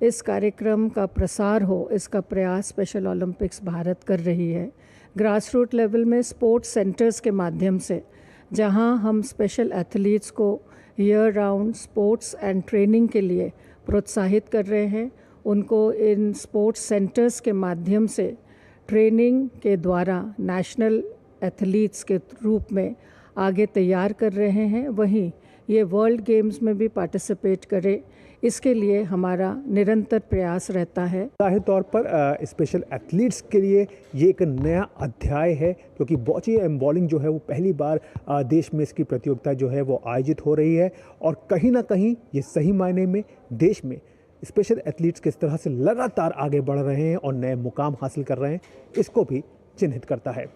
Speaker 6: इस कार्यक्रम का प्रसार हो, इसका प्रयास स्पेशल ओलंपिक्स भारत कर रही है। ग्रास रूट लेवल में स्पोर्ट्स सेंटर्स के माध्यम से, जहां हम स्पेशल एथलीट्स को year round sports and training के लिए प्रोत्साहित कर रहे हैं, उनको इन स्पोर्ट्स सेंटर्स के माध्यम से ट्रेनिंग के द्वारा नेशनल एथलीट्स के रूप में आगे तैयार कर रहे हैं। वहीं ये वर्ल्ड गेम्स में भी पार्टिसिपेट करे, इसके लिए हमारा निरंतर प्रयास रहता है।
Speaker 5: जाहिर तौर पर स्पेशल एथलीट्स के लिए ये एक नया अध्याय है, क्योंकि बॉची एंड बॉलिंग जो है वो पहली बार देश में इसकी प्रतियोगिता जो है वो आयोजित हो रही है, और कहीं ना कहीं ये सही मायने में देश में स्पेशल एथलीट्स किस तरह से लगातार आगे बढ़ रहे हैं और नए मुकाम हासिल कर रहे हैं, इसको भी चिन्हित करता है।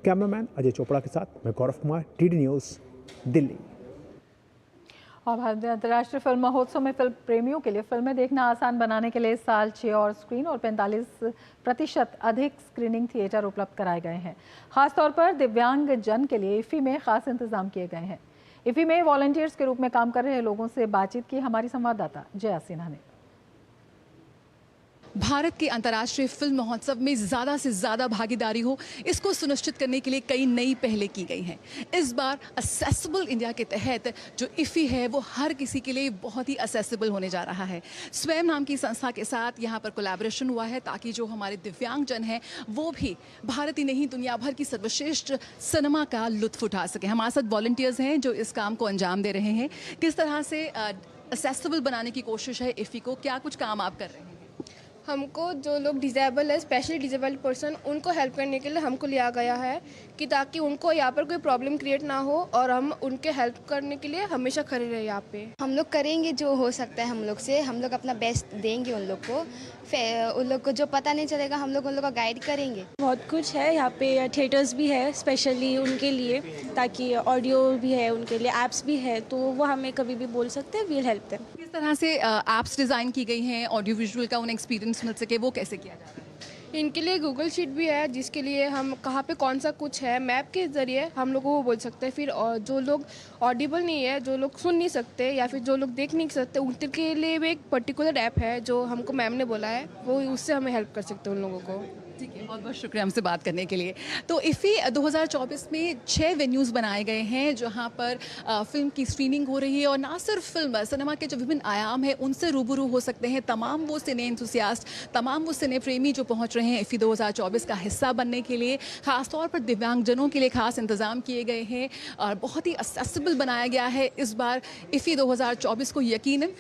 Speaker 5: कैमरामैन अजय चोपड़ा के साथ मैं गौरव कुमार, डीडी न्यूज़, दिल्ली।
Speaker 1: और भारतीय अंतर्राष्ट्रीय फिल्म महोत्सव में फिल्म प्रेमियों के लिए फिल्में देखना आसान बनाने के लिए इस साल 6 और स्क्रीन और 45% अधिक स्क्रीनिंग थिएटर उपलब्ध कराए गए हैं। खासतौर पर दिव्यांग जन के लिए इफ़ी में खास इंतजाम किए गए हैं। इफ़ी में वॉलंटियर्स के रूप में काम कर रहे लोगों से बातचीत की हमारी संवाददाता जया सिन्हा ने।
Speaker 7: भारत के अंतर्राष्ट्रीय फिल्म महोत्सव में ज़्यादा से ज़्यादा भागीदारी हो, इसको सुनिश्चित करने के लिए कई नई पहलें की गई हैं। इस बार असेसिबल इंडिया के तहत जो इफ़ी है वो हर किसी के लिए बहुत ही असेसिबल होने जा रहा है। स्वयं नाम की संस्था के साथ यहाँ पर कोलैबोरेशन हुआ है ताकि जो हमारे दिव्यांगजन हैं वो भी भारत ही नहीं दुनिया भर की सर्वश्रेष्ठ सिनेमा का लुत्फ उठा सकें। हमारे साथ वॉलंटियर्स हैं जो इस काम को अंजाम दे रहे हैं। किस तरह से असेसिबल बनाने की कोशिश है इफ़ी को, क्या कुछ काम आप कर रहे हैं?
Speaker 8: हमको जो लोग डिजेबल है, स्पेशली डिजेबल्ड पर्सन, उनको हेल्प करने के लिए हमको लिया गया है कि ताकि उनको यहाँ पर कोई प्रॉब्लम क्रिएट ना हो और हम उनके हेल्प करने के लिए हमेशा खड़े रहे यहाँ पे।
Speaker 9: हम लोग करेंगे जो हो सकता है हम लोग से, हम लोग अपना बेस्ट देंगे उन लोग को, उन लोग को जो पता नहीं चलेगा हम लोग उन लोग को गाइड करेंगे।
Speaker 10: बहुत कुछ है यहाँ पे, थिएटर्स भी है स्पेशली उनके लिए, ताकि ऑडियो भी है उनके लिए, ऐप्स भी है, तो वो हमें कभी भी बोल सकते हैं, वील हेल्प देम।
Speaker 7: किस तरह से ऐप्स डिज़ाइन की गई हैं, ऑडियो विजुअल का उन्हें एक्सपीरियंस मिल सके, वो कैसे किया जा रहा है?
Speaker 8: इनके लिए गूगल शीट भी है जिसके लिए हम कहाँ पे कौन सा कुछ है मैप के ज़रिए हम लोगों को बोल सकते हैं। फिर जो लोग ऑडिबल नहीं है, जो लोग सुन नहीं सकते या फिर जो लोग देख नहीं सकते, उनके लिए भी एक पर्टिकुलर ऐप है जो हमको मैम ने बोला है, वो उससे हमें हेल्प कर सकते हैं उन लोगों को।
Speaker 7: ठीक है, बहुत बहुत शुक्रिया हमसे बात करने के लिए। तो इफ़ी 2024 में 6 वेन्यूज़ बनाए गए हैं जहां पर फिल्म की स्क्रीनिंग हो रही है, और ना सिर्फ फिल्म, सिनेमा के जो विभिन्न आयाम हैं उनसे रूबरू हो सकते हैं तमाम वो सिने एंथुसियास्ट, तमाम वो सिने प्रेमी जो पहुंच रहे हैं इफ़ी 2024 का हिस्सा बनने के लिए। ख़ासतौर पर दिव्यांगजनों के लिए खास इंतज़ाम किए गए हैं और बहुत ही असेसिबल बनाया गया है इस बार इफ़ी 2024 को। यकीनन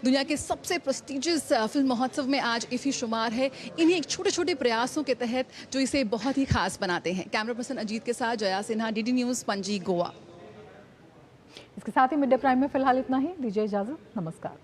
Speaker 7: दुनिया के सबसे प्रेस्टिजियस फिल्म महोत्सव में आज इफ़ी शुमार है, इन्हीं एक छोटे छोटे प्रयासों के तहत जो इसे बहुत ही खास बनाते हैं। कैमरा पर्सन अजीत के साथ जया सिन्हा, डीडी न्यूज़, पणजी, गोवा।
Speaker 1: इसके साथ ही मिड डे प्राइम में फिलहाल इतना ही। दीजिए इजाजत, नमस्कार।